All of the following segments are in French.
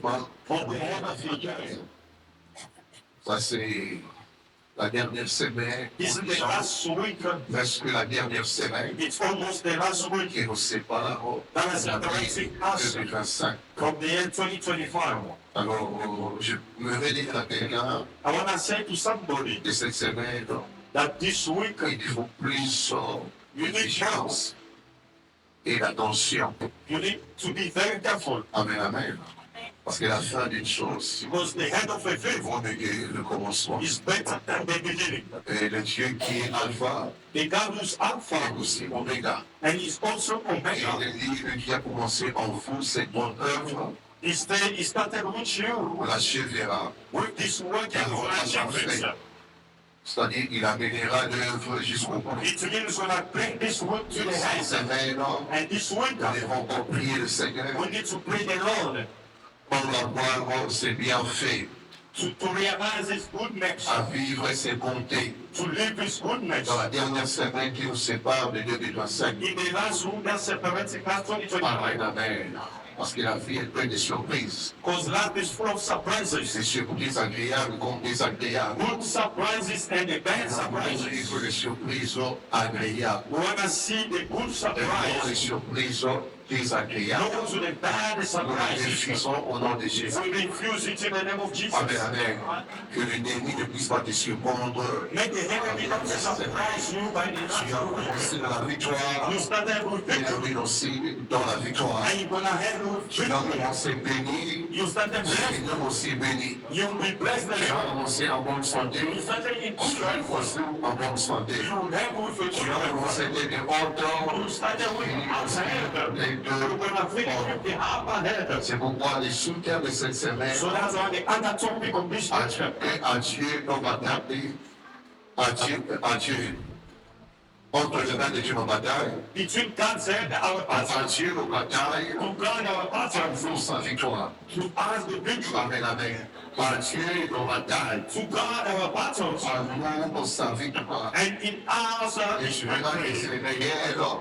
développement africain. Ça, c'est la dernière semaine. It's the last week. Presque la dernière semaine It's almost the last week qui nous sépare that is de l'année separating us 2025. from the year 2025. Alors, je me redis à quelqu'un I want to say to somebody que cette semaine, that this week il faut plus de vigilance et d'attention. you need to be very careful Amen, amen. Parce que la fin d'une chose because the head of a faith vaut mieux que le commencement. is better than the beginning. Et le Dieu qui est alpha The God who's Alpha est aussi oméga. and is also Et Omega. il dit, le qui a commencé en vous cette bonne œuvre, He started with you l'achèvera. with this working relationship. C'est-à-dire, il amènera l'œuvre jusqu'au bout. It means when I bring this work to the Cette hand, semaine, and this week nous devons encore prier le Seigneur we need to pray the Lord pour avoir ses bienfaits, to realize His goodness, à vivre ses bontés. to live His goodness. Dans la dernière semaine qui nous sépare de 2025, In the last room that separates class Amen, 2025, amen. Parce que la vie est pleine de surprises. because life is full of Des surprises, surprises agréables comme désagréables. good surprises and the bad surprises. Vivre les surprises agréables. We want to see the good Et non les surprise, surprises désagréables. not to the bad Nous les surprises. refusons au nom de Jésus. We refuse it in the name of Jesus. Amen, amen. Que l'ennemi ne puisse pas te surprendre. Make the enemy not surprise you by the Tu as natural way. commencé dans la victoire. You started with Et victory, nous aussi dans la victoire. and you're gonna have with Tu as victory. commencé béni. You started blessed, Et nous aussi béni. you'll be blessed Tu and as commencé en bonne santé. you started in good Tu as life. commencé en bonne santé. You have with a Tu good as life. commencé des hauteurs. You started with outside. Les You're deux. gonna finish with the upper head. C'est pourquoi les soutiens de cette semaine. So that's why the other topic of this lecture. Adieu nos batailles. Adieu. Entre les mains de Dieu nos batailles. Between God's head and our battle. Adieu nos batailles. To God our battle. Pour sa victoire. To us the victory. Amen, amen. Adieu nos batailles. To God our battles. À nous pour sa victoire. And in us Et je vais laisser les guerres.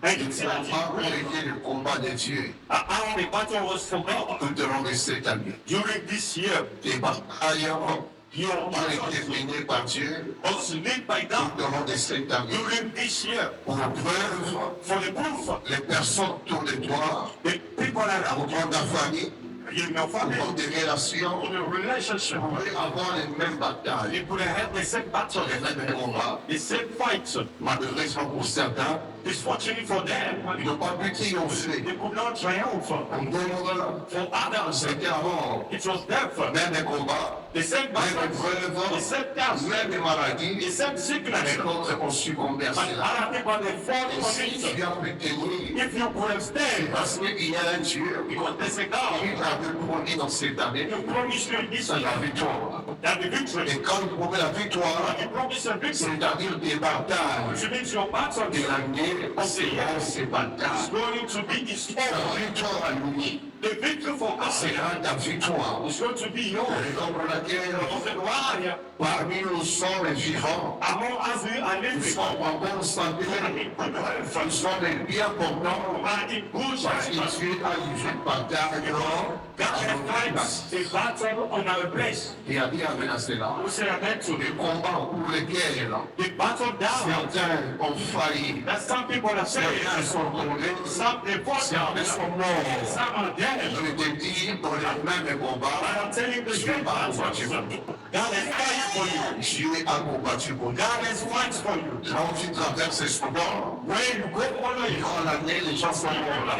and Il it's ne faut pas oublier le combat de Dieu how the battle was for God. tout au long de cette année. During this year, Les batailles your ont été battle menées par Dieu was led by God. tout au long de cette année. During this year, Pour la preuve, for the proof, les personnes autour de toi, the people around autour de ta famille, you, in your family, autour des relations, in your relationship, pourraient avoir les mêmes batailles, you could have the same battle, les mêmes combats. the same fight. Malheureusement pour certains, It's fortunate for them, ils n'ont pas pu triompher. they could not triumph. Pour d'autres, For others, c'était avant. it was death. Même combat, The same même battle, the épreuve, same death, même maladie, the same sickness. mais d'autres ont succombé à But cela. other people, they fall Et for si it. tu as pu tenir, If you could have stayed, parce qu'il y a un Dieu because there's a qui God avait promis dans cette année, who promised you this c'est la year victoire. that the victory, Et quand il promet la victoire, he promised a victory, c'est-à-dire des batailles, which means your battle de l'année, ces is batailles. going to be his La own. victoire à lui, The victory for us c'est ta victoire. is going to be yours. Raison pour laquelle, Because why? parmi nous sommes les vivants, Among us we are nous living sommes en bonne santé, nous sommes les bien portants, are in good parce que shape. Dieu a eu une bataille God has fight a battle on our place. et a dit à cela. We say amen to Les the combats pour lesquels battle down. certains ont failli, That some people are saying, certains sont tombés, some they fall down, certains sont morts. some are dead. Je te dis, dans les mêmes But combats, I'm telling you the Dieu same a battle. combattu pour nous. God has fight for you. Dieu a combattu pour nous. God has fight for you. Là où tu traverses souvent, When you go all the durant l'année, les gens sont morts là.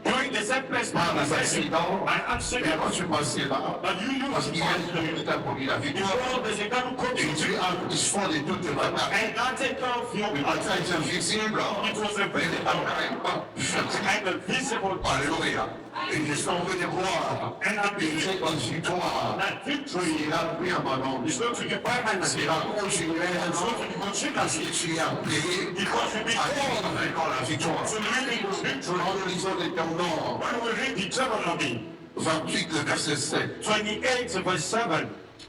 during the same place, Par des accidents, by mais accident, quand tu passes là, but you parce use qu'il y a un qui t'a promis la you victoire, know there's a God who comes et to Dieu you. a pris soin de toutes les batailles. And God take care of you. Les batailles invisibles, It was a mais les batailles pas visibles. and a visible Alléluia. Et je suis venu voir, and a et j'ai une victoire. that victory Il a pris à ma nom. is going to be permanent. Il a continué It's going to be continuous parce que tu as payé because you be à called vivre dans la victoire. to live in the victory. Dans le livre des Tendons, When we read Deuteronomy 28, le verset 7. 28 verse 7,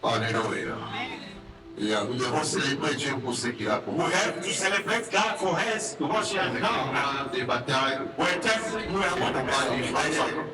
Alléluia. Et nous devons célébrer Dieu pour ce qu'il a pour we nous. have to celebrate God for his what he has On done. a des batailles, We're testing, we are on on the va les best. faire.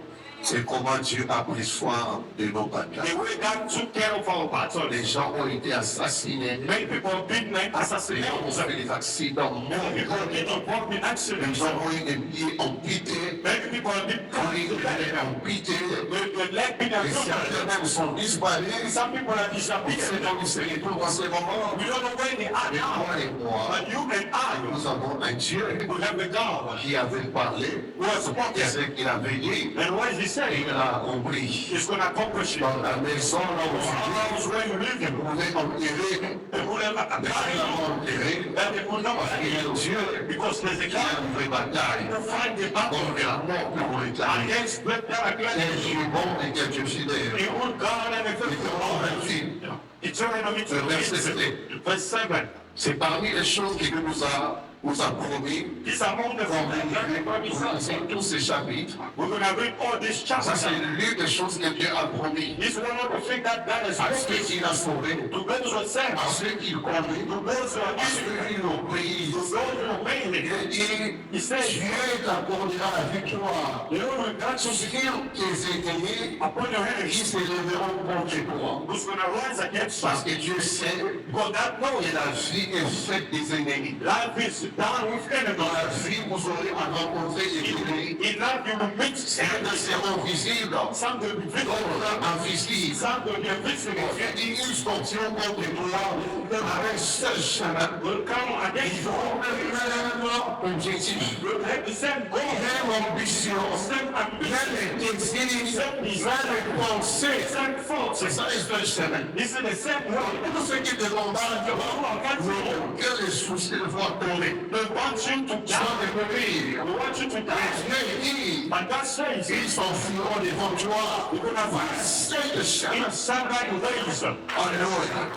C'est comment Dieu a pris soin de nos batailles. The way God took care of our battles. Les gens ont été assassinés. Many people have been Les assassinated. gens ont fait des accidents. Many people have been involved in Les accidents. gens ont eu des pieds amputés. Many people have been Les pieds amputés. the leg been Et certains même sont disparus. Some people have On disappeared. sait pas où c'est tout en ce moment. We don't know where they are Mais now. toi et moi, But you and I, nous avons un Dieu we have a God qui avait parlé, who has et spoken. ce qu'il avait dit, And what is he saying? il a accompli. He's going to accomplish it. Dans la maison là où House where you live vous in. pouvez enterrer, They will never mais bury you. enterrer, And they will never parce qu'il y a Dieu because there's a qui a God une vraie bataille who fight the battle contre la mort pour réclamer. against the Quel Dieu bon et quel Dieu fidèle. The old God and the faithful God. Deuteronomy Le verset 7. 28, verse 7. C'est parmi les choses qu'il nous a promis. These are among the Quand things nous lisons tous ces chapitres, we're going to read all these ça chapters. c'est l'une des choses que Dieu a promis This is one of the things that God has à ceux spoken qu'il a sauvés, to those who are saved, à ceux qu'il connaît, to those who are à in, ceux qui l'obéissent. to those who obey Il Him. dit, He says, Dieu t'accordera la victoire the Lord will grant you sur tes ennemis upon your qui enemies se lèveront contre toi. who's going to rise against Parce you. que Dieu sait Because that knows que la vie est faite des ennemis. life is done with Dans la enemies. vie, vous aurez à rencontrer des ennemis. In life you will meet Certains seront visibles, some will be visible, d'autres invisibles. some will be invisible. Et ils sortiront contre toi avec seul chemin. Will come against Ils you. auront le même objectif, Will have the same goal, même ambition, same ambition, même désir, same desire, même pensée. same thoughts. C'est ça le seul chemin. This is the same way. Tous ceux qui te combattent n'auront que les soucis de voir tomber. They want you to Sans die. te mourir. They want you to die. Dieu dit, But God says, ils s'enfuiront devant toi. you're going to find C'est le chemin. in somebody ways. Alléluia.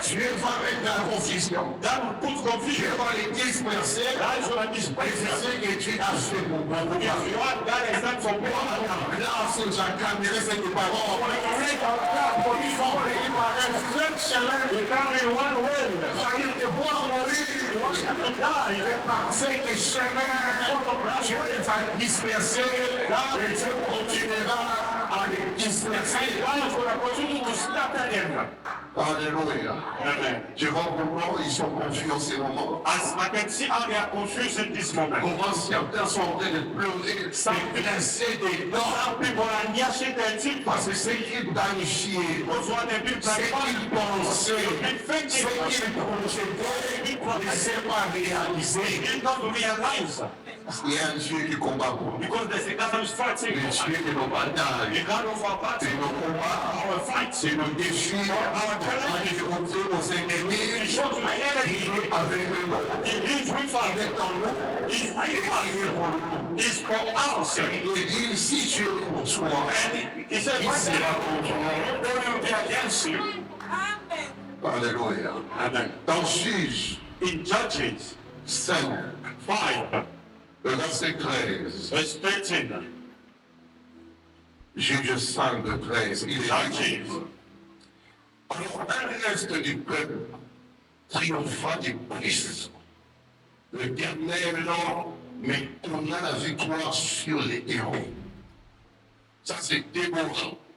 Dieu va mettre dans la confusion. That will put Dieu confusion. va les disperser. That is what Et displays c'est you. ce que Dieu a fait pour moi. If you want God has done for me, Là, c'est Jacques, mais c'est tes parents. you come in one way. Il te voit mourir. C'est que chemin, Dieu va disperser. Et Dieu continuera à les disperser. God is going to continue to scatter them. Alléluia. Amen. Tu vois comment ils sont confus en ce moment. As I can see how they are confused in this moment. Comment certains sont en train de pleurer, de grincer des dents. Some people are gnashing their teeth Parce que c'est qu'ils planifiaient, because what they've been c'est planning, qu'ils pensaient, been c'est thinking, qu'ils projetaient, ne s'est pas réalisé. did not realize. Il y a un Dieu qui combat pour nous. Because there's a God who's fighting. Le Dieu de nos batailles, The God of our de battle, nos combats, our fights. de nos défis, à défronter nos He ennemis, shows my enemy. avec nous, He lives with us. avec en nous, He's et with il est us. pour nous. He's for us. Il dit, si Dieu est pour toi, And he said, qui sera contre toi? nobody will be against you. Alléluia. Amen. Dans Juge In Judges 5, 5, le verset 13, verse 13, Juge 5, le 13, il est dit, Judges, alors un reste du peuple triompha du Christ. L'Éternel mais tourna la victoire sur les héros. Ça c'est Déborah,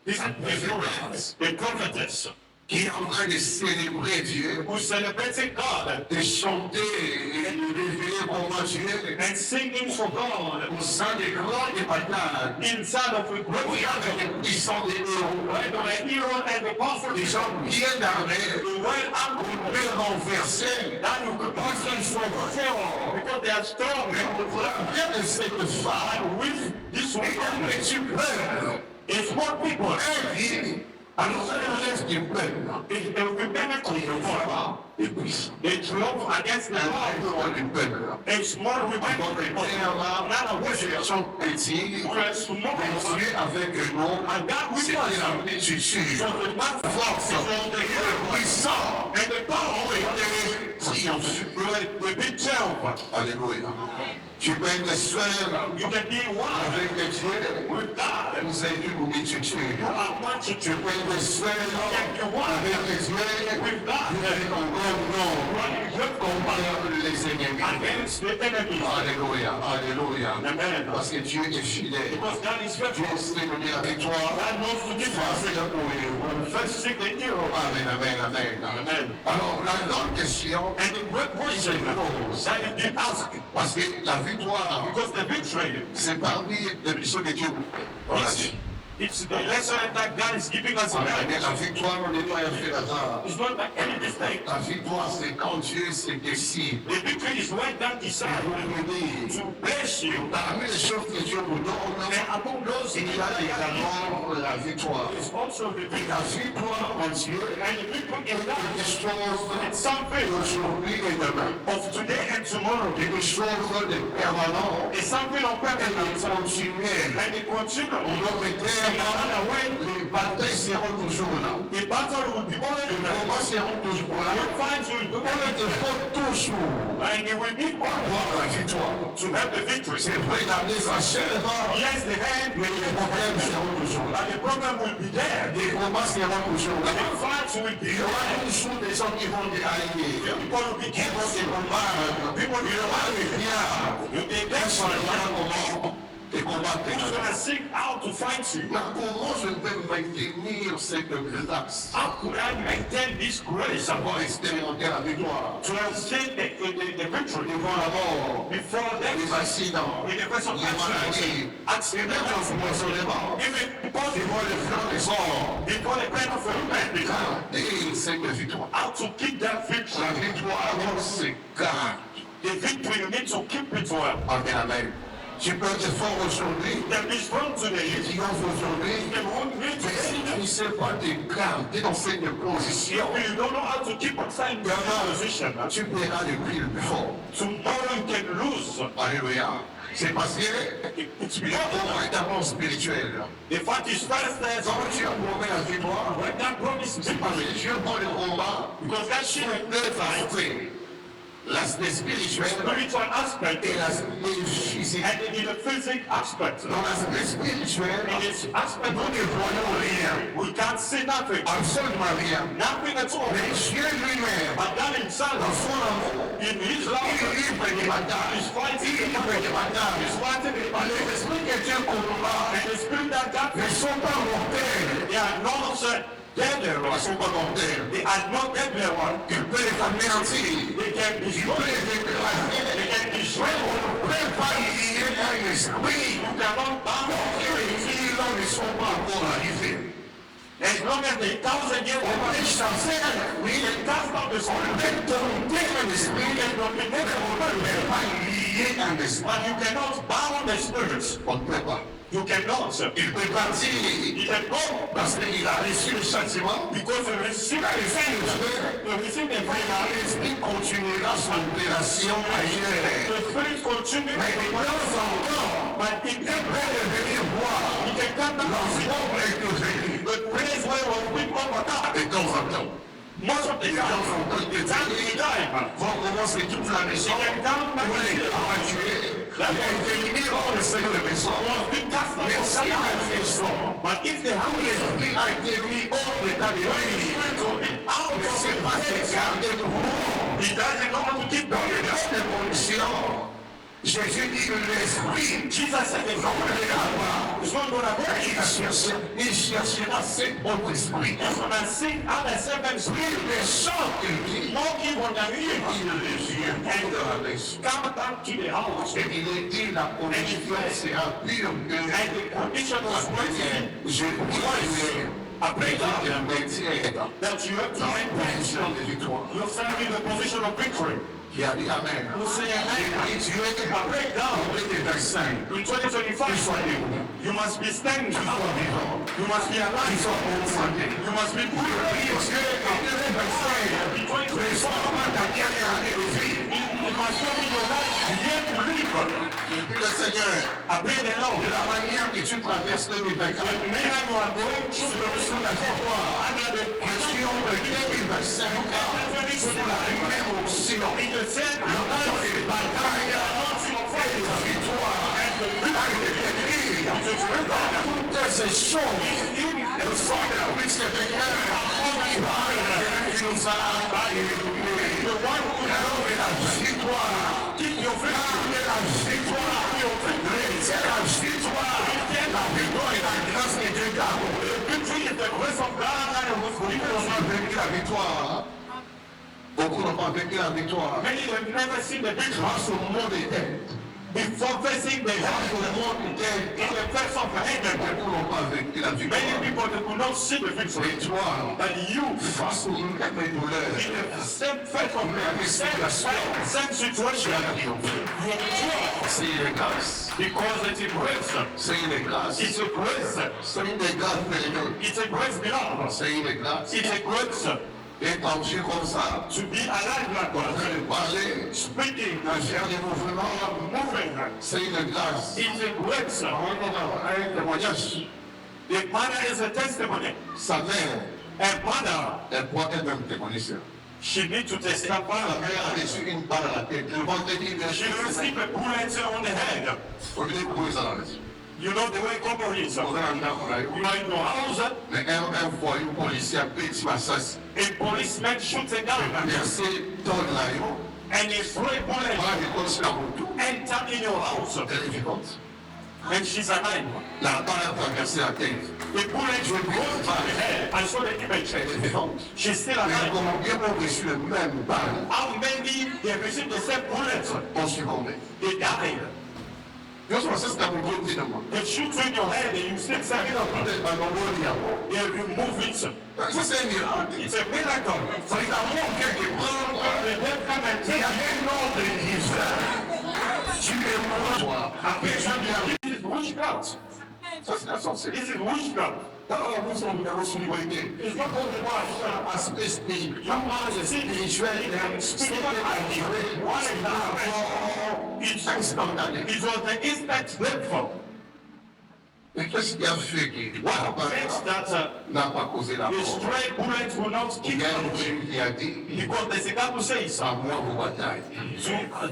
this sa préférence, is the prophetess qui est en train de célébrer Dieu, who celebrated God de chanter et de révéler comment Dieu and singing for God au sein des grandes batailles. inside of a great Regarde les puissants des héros, right? The hero and the powerful des gens bien armés, the well armed bien renversés, that you could parce qu'ils sont forts. because they are strong. Mais voilà bien de cette femme, And with this et one, mais tu peux, it's more people. invite, alors ça le reste du peuple, It will be better to ne you. voit pas les puissants. They trump against the Un law. peu du peuple. It's more Donc, rebellion. là, moi, je suis petit, We're small. Dieu avec nous, And that we c'est must. la multitude, So the man force, et puissant, and the power et triomphe. will be terrible. Alléluia. Tu peux être seul You can be one avec Dieu. with God. Vous avez vu une multitude. You are wanted Tu to peux être seul avec Dieu. with God. Vous avez un grand nom. One envers les ennemis. against the enemy. Alléluia, alléluia. Amen. Parce que Dieu est fidèle. Because God is Dieu faithful. sait donner la victoire. God knows to give Face us au héros. first seek the hero. Amen, amen, amen. Amen. Alors, la grande question, And the great question that is being asked, parce que la victoire, because the victory, c'est parmi les missions de Dieu. Voilà. it's the lesson that God is giving us in Mais life. la victoire, on n'est pas un fait hasard. It's not by any mistake. La victoire, c'est quand Dieu se décide The victory is when God de decides vous bénir. to bless you. Parmi les choses que Dieu vous donne, And among those, il y a également la victoire. is also the victory. La victoire en Dieu And the victory is est that des choses it's something d'aujourd'hui et demain. of today and tomorrow. Des choses de permanent It's something of et permanence. de continuel. And it continues. On doit mettre Another way, les batailles seront toujours là. the battle will be always Les there. combats seront toujours là. You find you will On always te faut toujours and you will need one avoir la victoire. to have the victory. C'est vrai d'amener sa chair, Yes, the hand, mais les problèmes seront toujours là. but the problem will be there. Les combats seront toujours là. The fight will be Il y aura there. toujours des gens qui vont dérailler. People will be Qui vont se careful. combattre. People will Il y aura des biens. You'll be Ils there sont for là a comment te combattre. Who's gonna seek out to fight you? Mais comment je peux maintenir cette grâce? How could I maintain this grace Savoir expérimenter la victoire. to have seen the victory Devant la mort, before les them? accidents, In the face of les maladies, accident, et même l'empoisonnement, even before devant les flammes des morts. before the pain of a man, Et cette victoire. how to keep that victory. La victoire, on se garde. The victory, you need to keep it well. Amen, amen. Tu peux être fort aujourd'hui, You can be strong today. tu triomphes aujourd'hui, You can won't need to mais si tu ne sais pas te garder dans cette position, If you don't know how to keep inside your position, tu paieras le prix le plus fort. tomorrow you can lose. Alléluia. C'est parce que It's le combat est d'abord spirituel. The fight is first there. Quand tu as promis la victoire, When that promise is c'est parce que Dieu prend le combat because that shit sur deux aspects. L'aspect spirituel spiritual aspect et l'aspect physique. and in the physical aspect. Dans l'aspect spirituel, In its aspect, nous ne voyons rien, we can't see nothing. absolument rien. Nothing at all. Mais Dieu lui-même, But God dans himself, son amour, in his il love, livre des batailles. is fighting Il the livre battle. des batailles. Is fighting the Les battle. esprits que Dieu combat And the spirit that God ne sont pas mortels. they are not deadly Ils ne ones. sont pas mortels. They are not deadly ones. Il peut les anéantir. They can Il destroy. peut les écraser. They can destroy. Mais on ne peut pas lier un esprit You cannot bound qui ne sont pas encore arrivés. as long as the 1,000 years On va les chasser un esprit. it does not On destroy. peut dompter un esprit. cannot be Mais on ne peut pas lier un esprit. But you cannot bound the spirits. On ne peut pas. You cannot. Il peut partir You can go parce qu'il a reçu le châtiment. because you receive Il a the reçu le faith. feu. You receive the Mais faith. l'esprit continuera son opération ailleurs. The spirit continue. Mais de temps en temps, But it il can peut venir voir you can come back and see l'ensemble est devenu. the place where was been overcome. De temps en temps. Most of the De temps time, en temps, the time is time. vont commencer toute la maison. You can come back Pour and les see tuer. Il a éliminé hors le sein de la maison. the cast of Mais your si la maison, But if the où house l'esprit a été mis hors l'état de vie, out ne of sait pas se garder de vous. he doesn't know how to keep Dans down les the mêmes conditions, Jésus dit que l'esprit Jesus said the ne Lord pas. is not gonna hurt you. Il cherchera cet autre esprit. He's gonna sing out a seven spirit. Il les chante, il dit. No evil than evil. Il les vient dans la maison. Come back to the house. Et il est dit la condition sera pure que And the condition was waiting je dis après that un métier that you have to dans make une position de victoire. you're standing in the position of victory. Qui a dit Amen. You say amen. Et Dieu est A breakdown. des vaccins. In 2025, Sois debout. you must be standing. Sois vivant. You must be alive. Sois en santé. You must be pure. Parce que les vaccins, In 2025, les hommes ta dernière année de vie. you must show me your life. You have to live. Depuis le Seigneur, Après the Lord. de la manière que tu traverses 2024, The man you are going through the sur la victoire, under the question de 2025, sur la numéro option, in the same le temps des batailles, et la victoire, toutes ces choses, le sang de la vie Seigneur, qui nous a illuminés, le one who a donné la victoire. Keep your faith. Garde la victoire. Retiens la victoire. La victoire est la grâce que Dieu garde. Victory is the grace of God that was Beaucoup n'ont pas vécu la victoire. Beaucoup n'ont pas vécu la victoire. Many have never seen the victory. Grâce au monde était. Before facing the Grâce au heaven, monde était. in the face of heaven, Beaucoup n'ont pas vécu la victoire. many people they could not see the victory. Et toi, But you, face aux mêmes douleurs, in the same face of same situation, you endure. c'est une grâce. Because it's a grace. C'est une grâce. It's a grace. C'est une grâce périlleuse. It's a grace beyond. C'est une grâce. It's a grace Étendu comme ça, to be alive like en train God. de parler, Speaking, de faire des mouvements, moving. c'est une grâce. It's a grace. Un témoignage. The mother is a testimony. Sa mère, A mother, elle pourrait être même témoignée. she needs to Sa testify. mère a reçu une balle à la tête. Le vendredi, She received a bullet on the head. au lieu de courir ça dans les yeux. You know the way Congo is. You On est en Afrique. are in your house, Mais un voyou policier a pris du massage. a policeman shoots a gun, Merci, donne la yo. and a stray bullet Voilà, il continue à route. entered in your house, Elle est vivante. and she's alive. La balle a traversé la tête. The bullet will go to the head. I saw the image. Elle est vivante. She's still Mais alive. comment bien ont reçu le même balle, How many they received the same bullets? ont succombé. They died. Yo sono stato un po' di tempo. They shoot you in your head and you still stand up. Ma non vogliamo. They remove it. Questo è il miracolo. It's a miracle. Sai da monte che prende. The death come and E take a me non ti ci devo a patient. This is witchcraft. Ça c'est la sorcière. This is witchcraft. Alors nous sommes dans l'autorité. It's not only one. Aspect spirituel. Young man is Spirituel. spiritual and one is not. It was the instant breakthrough. Mais qu'est-ce qui a fait que Meant that n'a pas causé la the mort? stray bullet will not Il kill y a un you. Jésus qui a dit, Because the Bible says, à moi vos batailles.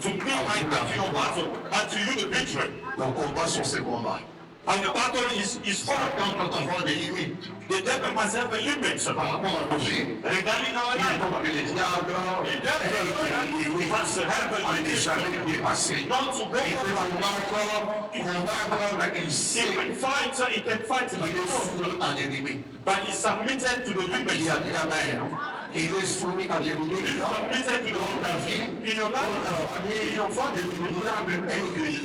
to me might be your battle, and to you the victory. Nos combats sont ces combats. And the battle is fought. Quand nous avons des limites The devil must have a limit. par rapport à nos vies, Regarding our il life, faut que les diables the devil has to have a on est limit. jamais dépassé. Not to go Il peut over. encore combattre, mais il He sait can fight, he can fight qu'il est soumis à l'ennemi. but he's submitted to the Il limit. a dit la mère, il est soumis à l'ennemi. Submitted to the limit. In your life, in your family,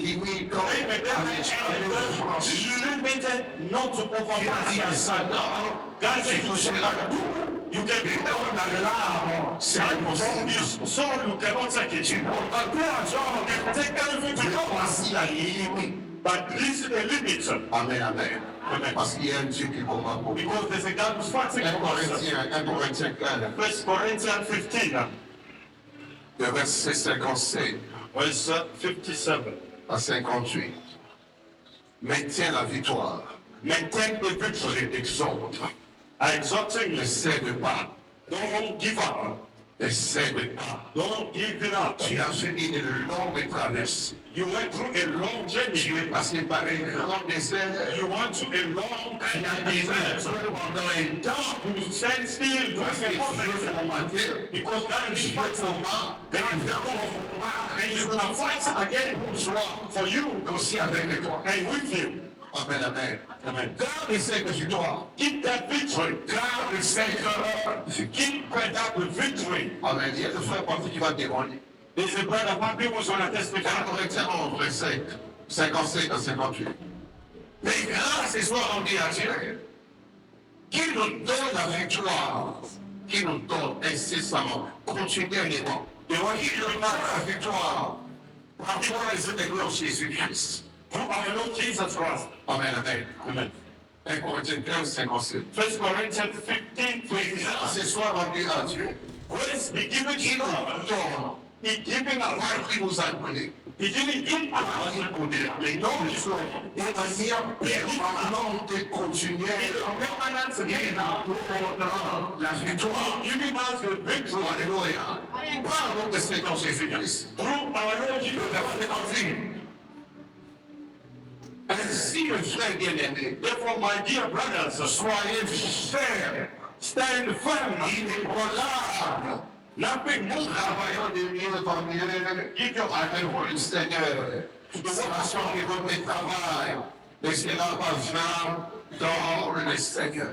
L'ennemi, quand limited not to overpass. Guys, you can be down and loud. So you cannot take it. But you can take everything to go. But this is the limit. Amen, amen. Parce qu'il y a un Dieu qui combat pour nous. Because there's a God who's fighting 1 for us. Corinthiens 15, 1 Corinthians 15, le verset 57 verse 57. à 58. Maintiens la victoire. Maintain the Je victory. t'exhorte. I exhort you, Ne cède pas. don't give up. Ne cède pas. Don't give it up. Tu as fait une longue traversée. You went through a long Tu journey. es passé par un grand désert. You went to a long Il y a des desert. heures pendant un temps. You stand still, Parce que doing a Dieu perfect. formateur. Because God is Dieu fighting. format. God is and he's gonna fight again for you Aussi avec toi. and with you. Amen, amen. Amen. Garde cette victoire. Keep that victory. Garde cette Keep that victory. Amen. Il y a le frère Patrick qui va témoigner. There's a brother Papi who's gonna testify. 1 Corinthiens 11, verset 55 à 58. Mais grâce soit rendue à Dieu, qui nous donne la victoire, qui nous donne incessamment, continuellement, et qui nous donne la victoire, par rapport les événements de Jésus-Christ. Through our Lord Jesus Christ. Amen, amen. Amen. 1 Corinthiens 15, 57. 1 Corinthians 15, Mais 27. grâce soit rendue à Dieu, Grace be given qui to nous God. donne, He giving us. qui nous a donné, He didn't give us. les noms du soir, et manière permanente de continuer Permanence again. la victoire. Giving us the victory Alléluia. Parlons de Seigneur Jésus-Christ. through our Lord Jesus Christ. Ainsi, mes frères bien-aimés, Therefore, my dear brothers, soyez fiers, stand firm, inébranlables, Nothing more. Travaillons de mieux en mieux. Give your heart and Pour le Seigneur. Situation qui veut le travail. Laissez-la pas dans le Seigneur.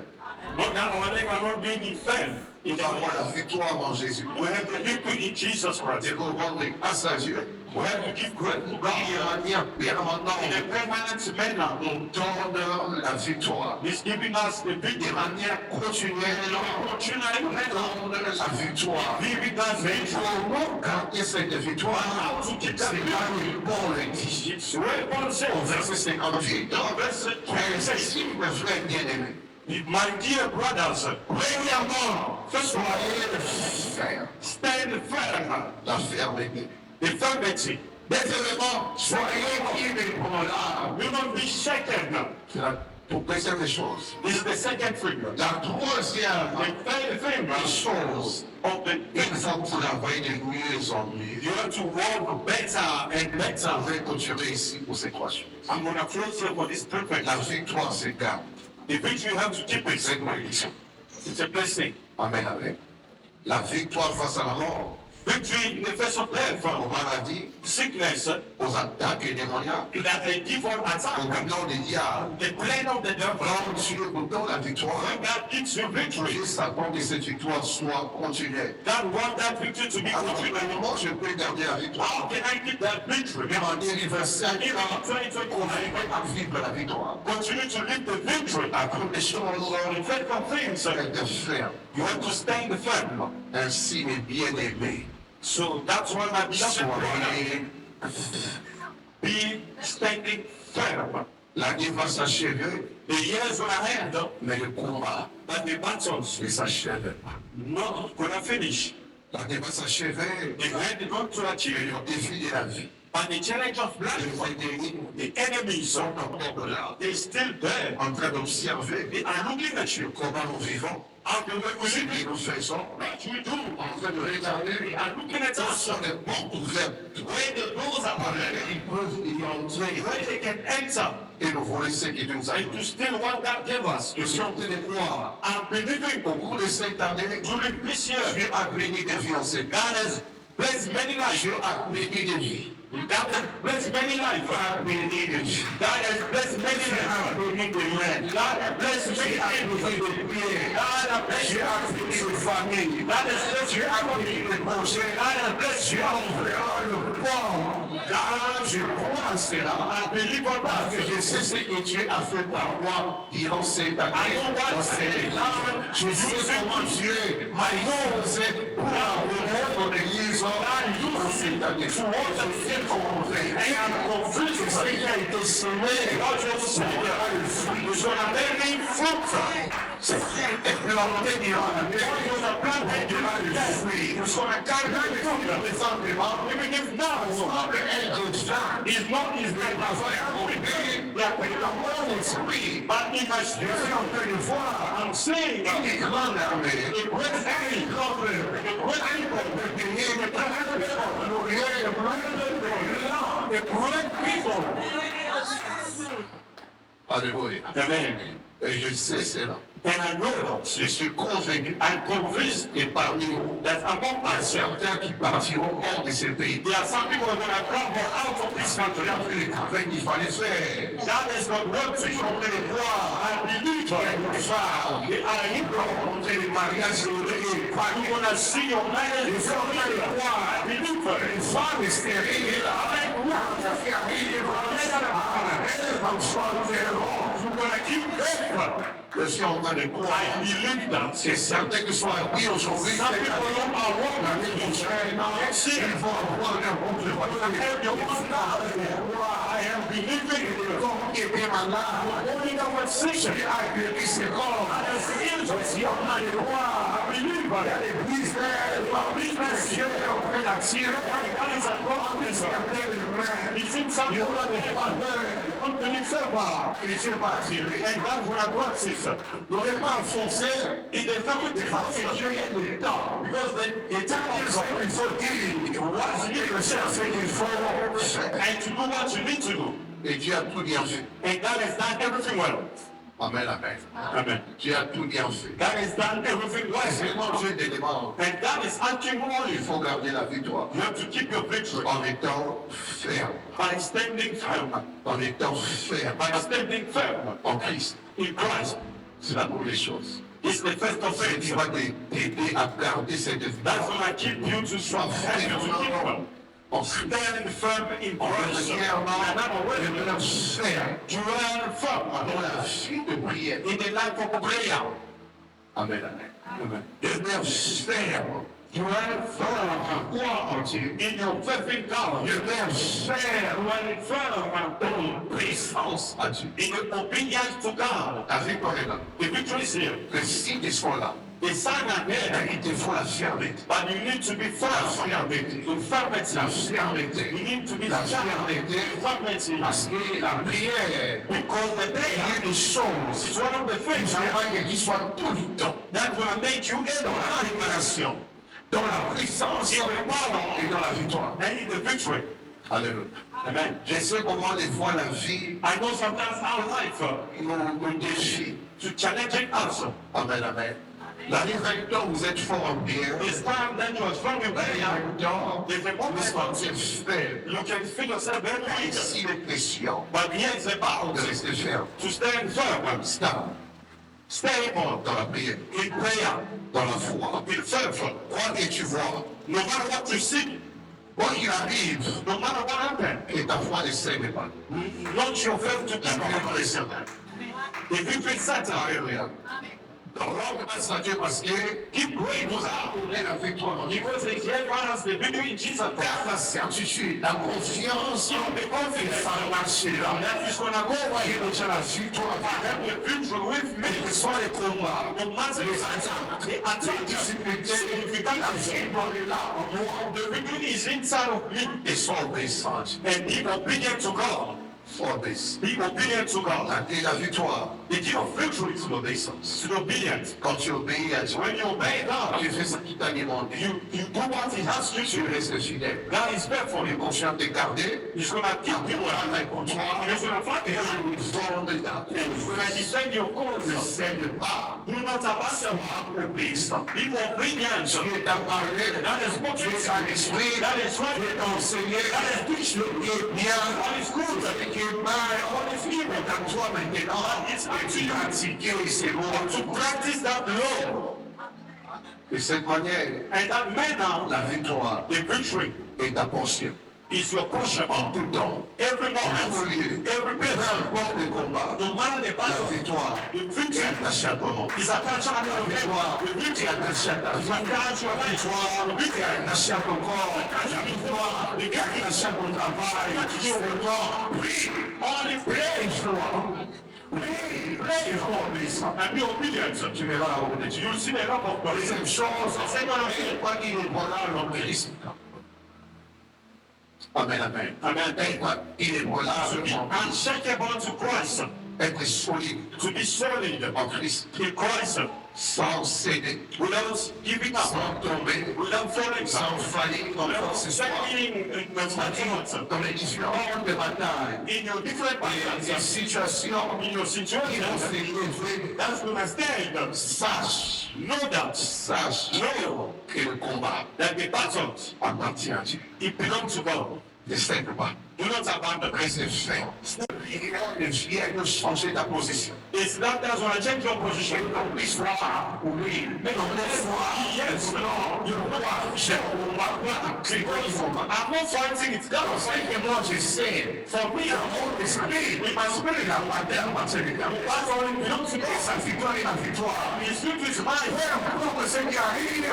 But now, when they are not being fed in Nous the avons world, la victoire en Jésus. we have the victory in Jesus Christ. Et nous rendons grâce à Dieu. We have to give credit to Il God. y a un lien permanent. In a permanent manner, Nous donne la victoire. He's giving us the De victory. manière continuelle, Continually, nous donne la victoire. giving us victory. Comment garder cette victoire? How to keep that C'est victory? là où Paul le dit. It's where Paul Au says, verset 58. verse Mais 26, si, mes frères bien-aimés, my dear brothers, premièrement, first of all, soyez fermes. stand firm. La fermeté. The firmity. Deuxièmement, soyez inébranlables. You don't be shaken. C'est la deuxième des choses. This is the second thing. La troisième The third thing des choses, of the il faut travailler de mieux en mieux. you have to walk better and better. On va continuer ici pour ces trois choses. I'm gonna close here for this perfect. La victoire, c'est garde. The victory you have to keep it. C'est une bénédiction. It's a blessing. Amen, amen. La victoire face à la mort, Victory in the face of death, aux maladies, sickness, aux attaques démoniaques, that the devil aux attack, camps des diables. the plan of the devil. Quand Dieu vous donne la victoire, When God gives you victory, juste attend que cette victoire soit continuelle. God wants that victory to be Alors, continued. comment je peux garder la victoire? How can I keep that victory? Mais en 2025, Even in on 2021, va vivre la victoire. continue to live the victory. La première chose, The faithful things, c'est de faire. you have to stand firm. Ainsi, mes bien-aimés, So that's why my beloved brother, soyez. be standing firm. L'année va s'achever, The years are ahead, mais le combat but the battles ne s'achève pas. not gonna finish. L'année va s'achever, The end is going to et achieve. le défi de la vie. But the challenge of life, Les ennemis the enemies, sont encore là, they're still there. en train d'observer They are looking at you. comment nous vivons, How do we ce live? que nous faisons, What we do. en train de regarder They are looking at où us. sont les portes ouvertes. Where the doors are open. Ils peuvent y entrer Where they can enter. et nous voler ce qui nous a And to steal what God gave us. Je suis en train de croire. I'm believing Au cours de cette année, during this year, Dieu a béni des vies en cette God has blessed many lives. Dieu a béni des vies. God has blessed many lives. A béni des vies. God has blessed many Dieu a lives. béni des mains. God has blessed many Dieu a lives. béni des prières. God has blessed Dieu a béni des familles. God has blessed Dieu a béni des projets. God has blessed Dieu you. a ouvert le port. Car je crois en cela. I believe on Parce that. que je sais ce que Dieu a fait par moi durant cette année. Dans cette église. Je sais comment Dieu m'a usé pour remettre l'église dans cette année. Je sais comment faire. Et en plus de ce qui a été semé, God just said, nous sommes bearing fruit. C'est planté durant l'année. Nous sommes carrément de fruits présentement. even if now Nous sommes être gens. is not his Mais name, parfois, il y a mon esprit. but in my Je spirit, suis en train de voir I'm saying une grande armée. the great enemy, Une grande armée. the great people, Alléluia. amen. Et je sais cela. And I know that Je suis convaincu I'm convinced et parmi vous, that among il y a us, certains qui partiront hors de ce pays. there are some people who are going to travel out of this country. Il y a fait le travail qu'il fallait faire. That is not work to Je suis you. en train de voir I believe les femmes, they are in rencontrer les mariages célébrés. I'm going to see your marriage Je suis en train de voir I believe une femme stérile. you're going to keep faithful. Je suis en train de croire. I believe that. C'est certain que ce soit oui aujourd'hui, Some people don't are wrong. l'année prochaine, ils vont avoir un bon Have your own God. I am believing qui était malade, only the conversation. qui a guéri ses corps. As the angels, your man, I believe that. L'église, Business, Dieu est en train d'attirer. God is a promise. He thinks something about the company server. Et Dieu va attirer. And that's what I want, sister. N'aurait pas enfoncé. It is not with the Parce que Dieu est le temps. because the time is up. Il faut dire, what il faut faire ce qu'il faut faire. And to do what you need to do. Et Dieu a tout bien fait. And God has done everything well. Amen, amen. Amen. Tu as tout bien fait. God has done everything right. C'est mon Dieu d'éléments. And God is answering all Il you. faut garder la victoire You have to keep your victory en étant ferme. by standing firm. En étant ferme By standing firm en Christ. in Christ. C'est la première chose. It's the first of C'est faith. qui va t'aider à garder cette That's victoire. when I keep you to strong. Help you to keep firm. En Christ. Stand firm in En Christ. premièrement, And I'm aware je me lance ferme dwell firm dans la vie de prière. in the life of prayer. Amen, amen. Amen. Demeure ferme Dwell firm en quoi entier. in your faith in God. Demeure ferme Dwell firm en présence à Dieu. in your obedience to God. La victoire est là. The victory is here. Les signes sont là. The sign are there. Il te faut la fermeté. But you need to be La firm. fermeté. To firmity. La fermeté. You need to be La firm. fermeté. Firmity. Parce que la prière Because the est prayer une chose is one of the qui things fera qu'il soit tout le temps that will make you dans able la révélation, dans la puissance et dans la victoire. and in the victory. Alléluia. Amen. Je sais comment des fois la vie I know sometimes our life nous défie. to challenging us. Amen, amen. La temps où vous êtes fort en prière, It's time that you are strong in prayer. temps There's a vous moment sentez faible. you can feel yourself very weak. Ici, les pressions But here it's about de rester ferme, to stand firm, stable stable dans la prière, in prayer, dans la foi. in faith. Quoi que tu vois, No matter what you see, quoi qu'il arrive, no matter what happens, et ta foi ne s'aime pas. launch your faith to keep on. The victory is certain. Alléluia. Donc, rends grâce à Dieu parce que Keep praying vous a donné la victoire en Dieu. because the Lord has the victory in Jesus Christ. Car la certitude, la confiance, The confidence ça va marcher là. that is going to go away. Et tu as la victoire. Have the victory with me. Mais que ce soit les combats, No matter les the attaques, the les attack, difficultés, la victoire est là en moi. the victory is inside of me. Et sois obéissant. And be obedient to God. Sois obéissant. Be obedient to God. Et la victoire, The key of victory is c'est l'obéissance. to be obedient. Quand tu obéis à Dieu, When you obey God, tu fais ce qui t'a demandé. you do what He has you Tu to. restes fidèle. God is faithful. Tu es confiant de garder. He's going to keep you alive. He's going to fight the enemy. Vent de ta He's going to defend your Ne cause. cède pas. Do not abandon. Obéissant. Be obedient. Dieu t'a parlé. That is what Dieu you t'a instruit. That is right. Dieu t'a enseigné. That is teach you. Qui est bien. What is good. Ce qui est mal. What is evil. À toi maintenant. Et tu pratiques ces mots. To practice that law. De cette manière, And that manner, la victoire the victory est ta portion. is your portion. En tout temps. Every En tout moment, lieu. every Peu place, importe le combat. no matter the La battle, victoire the est victory attachée à ton nom. is attached to La your victoire The victory est attachée à ta vie. is attached to your life. The victory est attachée à ton corps. La victoire est attachée à ton travail. Prie. Only pray Prie. Sois obéissant. and be obedient. Tu verras la route de Dieu. You see the love of God. Deuxième chose, Second of et quoi qu'il est voilà l'homme Christ. Amen, amen. Amen. Et quoi il est voilà To be unshakable to Christ. être solide To be solid en Christ, in Christ. sans céder, Without giving up. sans tomber, Without falling sans down. faillir dans Without ce soir. failing in the moments. Dans les différentes batailles In your different et des battles. situations In your qui situation. vont se lever, That's when I stand. sache, Know that. sache Know que le combat that the battles, appartient à Dieu. it belongs to God. Ne cède pas, Do not abandon. reste ferme. Il vient de changer ta position. It's not that's when I change your position. L'histoire, oui, mais non, l'histoire, Yes, no. je crois, j'ai c'est quoi il faut pas. I'm not fighting it. That was like Et moi, je sais, for me. mon esprit, With my spirit, la paterne matérielle. that's all it belongs to Et God. sa victoire est la victoire. His spirit is mine. Pour que ce qui arrive,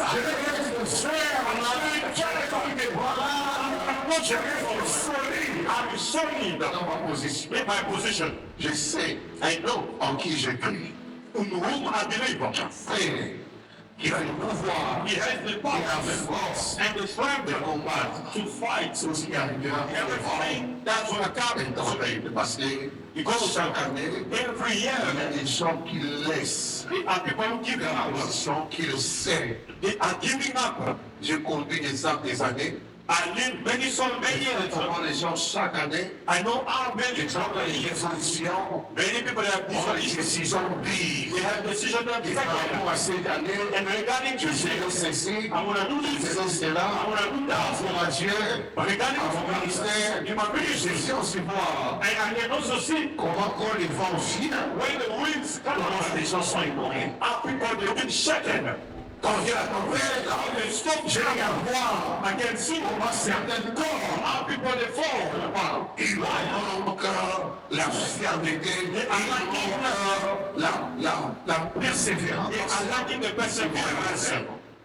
je vais rester ferme, je reste solide I'm solid dans ma position. in my position. Je sais I know en qui je prie. in whom I believe. Frère, il a le pouvoir, He has the il a power la force and the strength de combattre to fight tout ce qui arrivera. everything that will come. Parce que chaque année, Every il y year, a des gens qui laissent, there are people who give il y a up. des gens qui le savent. They are giving up. J'ai compté des ans, des années, I live many so many years. Comment les gens chaque année, I know how many ils ont des résolutions, many people have ont des decisions. décisions vives. They have decisions that Et par rapport à cette année, and regarding je to fais ceci, I want to do je this. fais cela, I want to do par that. rapport à Dieu, But regarding à mon to ministère, in my ministry, je viens aussi voir and I can also see comment quand les vents viennent, when the winds come comment on, les gens sont ébranlés. how people they've been shaken. Quand il y a la tempête, How they stop je regarde voir I can see comment certains corps, how people they fall. ils manquent la fermeté, ils manquent la persévérance. They are lacking the perseverance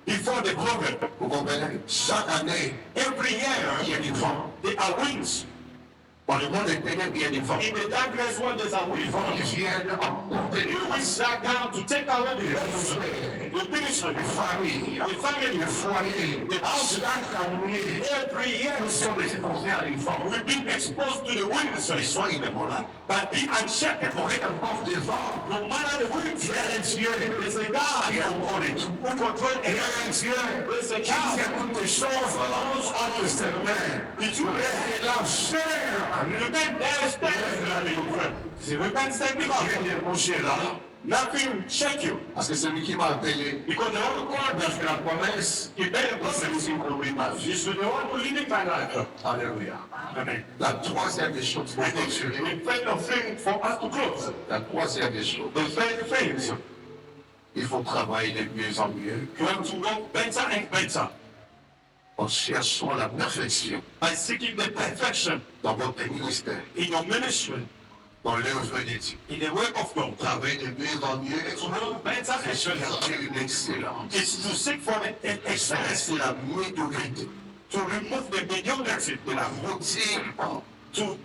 before the problem. Vous comprenez? Chaque année, Every year, il y a du vent. there are winds. Dans le monde des ténèbres, il y a du vent. In the darkness, when there's a Les wind, vents qui viennent emporter les winds are down to take away the ministry, les familles, the family, les foyers, the house. chaque année, Every year, nous sommes exposés à des vents. we've been exposed to the winds. Mais soyez là. But be unshaken. Pour être porte des vents, No matter the winds, il y a un Dieu there's a qui God contrôle tout. who controls Il y everything. a un Dieu There's a qui God fait toutes les choses entre ses mains. Did you Et la chair, repent? There is death. See, repent, stand il up. vient de bouger là. Nothing shake you. Parce que celui qui m'a appelé, Because the Holy God il a fait la promesse, he made a promise. celui-ci conduit ma vie. He's the one who living my life. Alléluia. Amen. La troisième des choses pour And clôturer, the third thing for us to close. la troisième des choses, The third thing, il faut travailler de mieux en mieux you have to work better and better en cherchant la perfection by seeking the perfection dans votre ministère, in your ministry, dans l'œuvre de Dieu. in the work of God. Travailler de mieux en mieux To work better and better chercher une excellence. is to seek for an excellence, C'est la médiocrité, to remove the mediocrity, de la routine. C'est to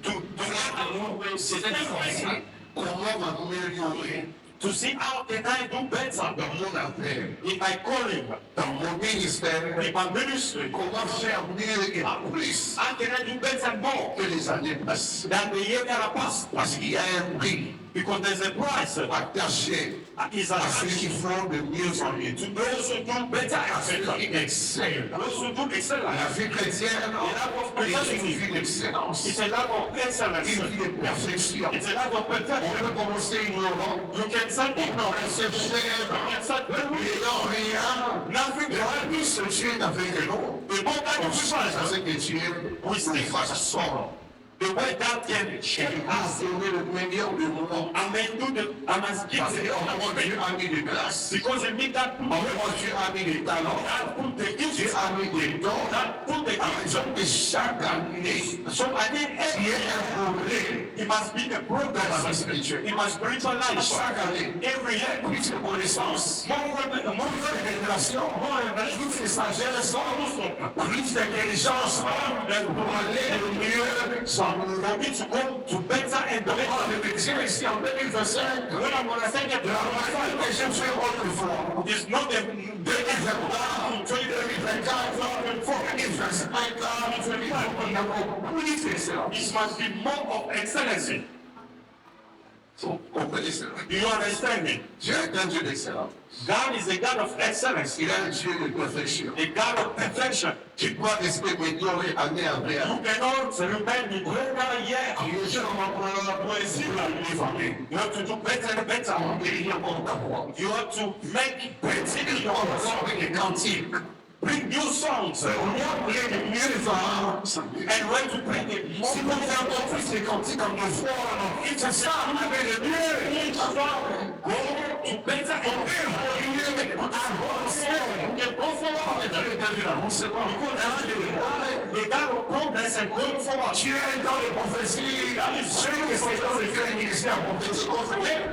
comment m'améliorer see how can I do better dans mon affaire, in my calling, dans mon ministère, in my ministry. comment faire mieux et plus How can I do better and more que les années passées. than the year that passed? Parce qu'il y a un prix Because there's a price attaché is à ceux attached qui font de mieux en mieux. to those who do better À and ceux better. qui excellent. Those who do La excellence. vie chrétienne est une vie d'excellence, It's a lack of excellence. une vie de perfection. It's a lack of On perfection. peut commencer ignorant, You can start ignorant. on se cher, You can start n'ayant rien. nothing Mais behind plus this. ce Dieu n'avait que nous. The more that On you sait realize, que Dieu nous façon. the way that can Il change a us. donné le meilleur du monde. I may do the, I must give Parce the que Dieu a mis des grâces. because it means that En fait, Dieu a mis des talents. that put the Dieu gifts, a mis des dons. that put the À gifts. raison de chaque année, So I need il y every, a un progrès it must be a dans la vie progress. spirituelle. It must spiritual life. Chaque année, Every year. plus de connaissances, More révélation, plus de sagesse, plus d'intelligence pour aller de mieux sans nous. for me to go to better and better. Le métier ici en 2025, When I'm gonna say that, la manière que j'ai fait autrefois, it's not the 2023, 2024, 2025, il y a beaucoup d'excellence. it must be more of excellency. Vous comprenez cela? Do you understand me? Dieu est un Dieu d'excellence. God is a God of excellence, Il est un Dieu de perfection. a God of perfection. Tu dois rester médiocre année après année. You cannot remain the greater year. Les gens vont prendre la poésie pour la famille. You have to do better and better. On guérit encore d'abord. You have to make Petit peu encore avec les cantiques. bring new songs On doit prier de mieux en and when to bring it more si vous avez encore plus les cantiques comme une fois, c'est ça, vous avez le mieux. each song. Go to better and better. You can go forward. The God of progress and going forward. Dieu est dans les prophéties. Ceux qui sont dans le cœur ministère prophétique.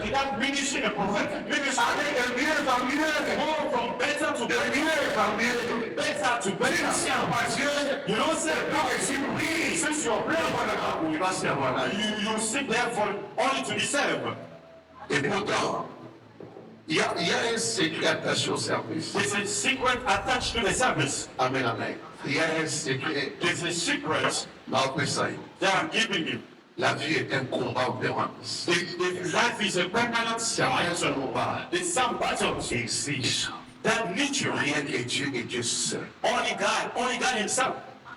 The God ministry and prophet ministry. Avec de mieux en mieux. Go from better to De better. mieux en mieux. Better to better. Merci à Dieu. You don't say Si vous priez, since you're blessed, il va se avoir la vie. you sit there for only to be served. Et pourtant, il y a un secret attaché au service. There's a secret attached to the service. Amen, amen. Il y a un secret There's a secret dans le ça. that I'm giving you. La vie est un combat en permanence. The life is a permanent C'est rien fight. seul combat. There's some battles Exige. that need you. Rien que Dieu et Dieu seul. Only God Himself.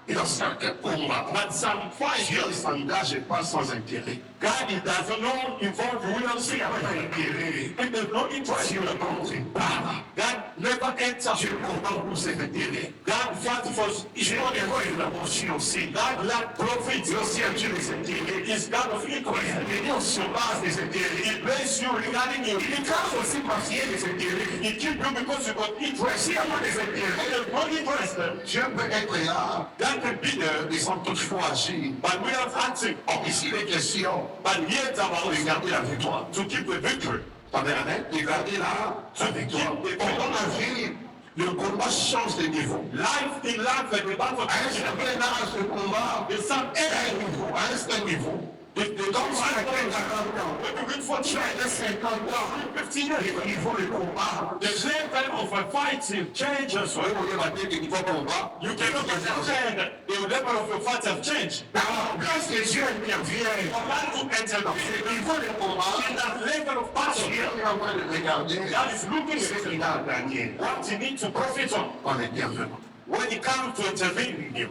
Et dans chaque combat, But some fight, Dieu ne s'engage pas sans intérêt. God does not involve will S'il n'y a pas d'intérêt, and there's no interest. Dieu ne compte pas. God never enters. Dieu combat pour ses intérêts. God fights for his Dieu own n'est pas une abortion aussi. God lack profits. Dieu aussi a Dieu des intérêts. Is God of interest. Il est sur base des intérêts. He bless you regarding your Il est interest. grâce aussi parce qu'il y a des intérêts. He keep you because you got interest. S'il n'y a pas des And intérêts, there's no interest. Dieu peut être là, God can be there, mais sans toutefois agir. but we are acting. Or ici, il est question But here it's about de garder la victoire. to keep the victory. De garder la victoire. Pendant la vie, le combat change de niveau. Life in life and the battle À un certain âge, le combat is some est à un niveau, à un certain niveau. Donc, si tu as 40 ans, when you reach for tu as 50 ans, 15 years, le niveau de combat, the level of a fighting changes. vous voyez, on va dire que niveau combat, You cannot understand the level of your fight have changed. alors, grâce que Dieu intervient For God to enter dans the ce niveau de combat, in that level of passion, Dieu est en train de regarder God is looking ce at qu'il a gagné what you need to profit on en intervenant. when it comes to intervening in you.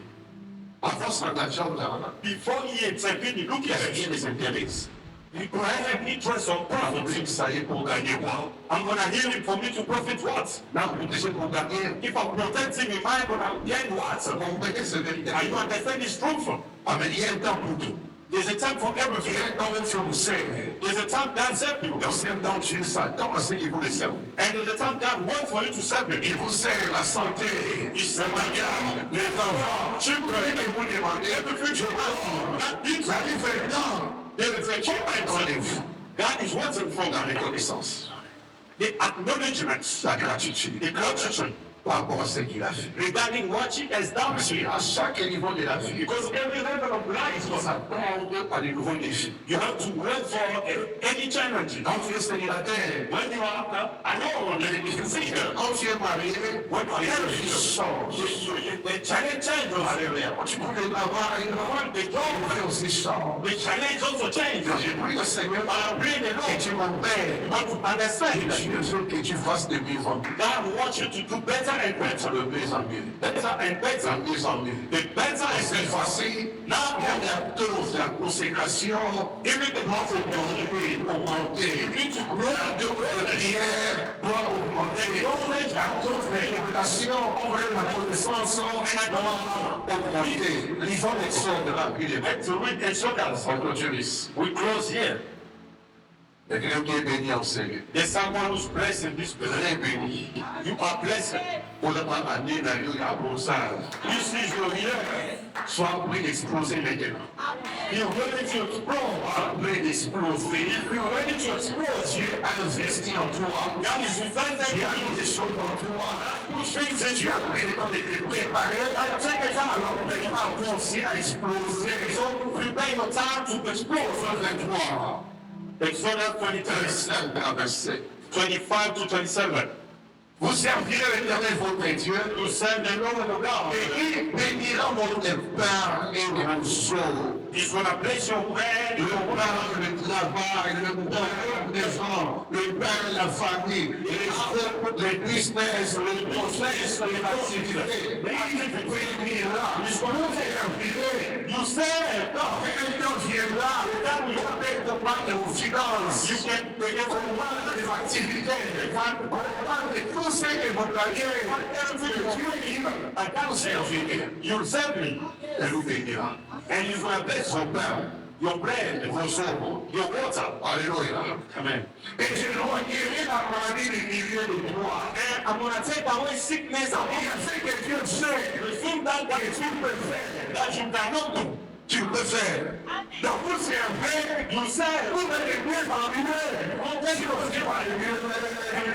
Avant son agenda, Before he intervenes, he look il y at avait it. des intérêts. He could have an interest on On profit. dit, ça y est, pour gagner quoi? I'm gonna heal him for me to profit what? Là, pour protéger pour gagner, If I'm protecting him, I'm gonna gain what? comprenez ce vérité. Are you understand this truth? Ah, mais il y a un temps pour tout. There's a time for Il y everything. a un temps même si on vous sert. There's a time God serves you. Dans ce temps, Dieu s'attend à ce qu'il vous le serve. And there's a time God wants for you to serve him. Il vous sert la santé, He's le bagage, les enfants, children, et vous demandez, everything you want. Ça lui fait temps. There is a moment Attendez-vous. God is wanting from La that. reconnaissance, The acknowledgement, la gratitude the gratitude par rapport à ce qu'il a fait. regarding what he has done to you. À chaque niveau de la vie, Because every level of life il faut s'attendre à de nouveaux défis. you have to wait for any challenge. Quand tu es célibataire, When you are alone, you can see her. quand tu es marié, When you are les married, défis changent. the challenge changes. Quand tu prends le travail, The job, les aussi changent. the challenge also changes. J'ai pris le Seigneur I pray the et Lord tu m'appelles. want to understand Je that veux que tu fasses de mieux en mieux. God wants you to do better and better. De mieux en mieux. Better and better. De mieux en mieux. The better and Cette better. fois-ci, Now, il y a la dose de la consécration. even the Notre danger augmenter. La dose de prière doit augmenter. La dose de révélation envers la connaissance doit augmenter. Lisons l'exemple de la Bible. to read and show us. On continue ici. We close here. Il y a quelqu'un qui est béni en Seigneur. There's someone who's blessed in this place. Très béni. You are blessed. Pour le pas année dans le arrosage. This is your year. Sois prêt d'exploser maintenant. You're ready to explore. Sois prêt d'exploser. You're ready to explore. Dieu a investi en toi. God is investing Dieu a in mis des choses en toi. you. Things that Dieu you a pris le temps de te préparer. take a time. Alors, maintenant, commencer à exploser. So prepare your time to explore. Vers toi. Exodus 23, Verset à verset. 25 to 27. Vous servirez l'Éternel votre Dieu. You serve the Lord of God. Et il bénira votre pain et vos eaux. He's going to bless your bread, Le your pain, le travail, le bonheur des gens, le pain, la famille, les œuvres, les business, le process, les activités. Il bénira. Ils seront servirés. You serve God. Quelqu'un viendra, il va mettre de part de vos finances. You can bring it On parle des activités. On parle de tout ce que vous gagnez. À quand servir? You serve me. Elle vous bénira. And he's going to bless Son pain, your bread, vos eaux. your water. Alléluia. Amen. Et je dois guérir la maladie des milliers de toi. And I'm going to take away sickness and Il y a ce que Dieu sait the thing that que tu peux faire. that you cannot do. Tu peux faire. Donc vous servez, You serve. vous allez bien parmi eux. Si vous êtes parmi eux,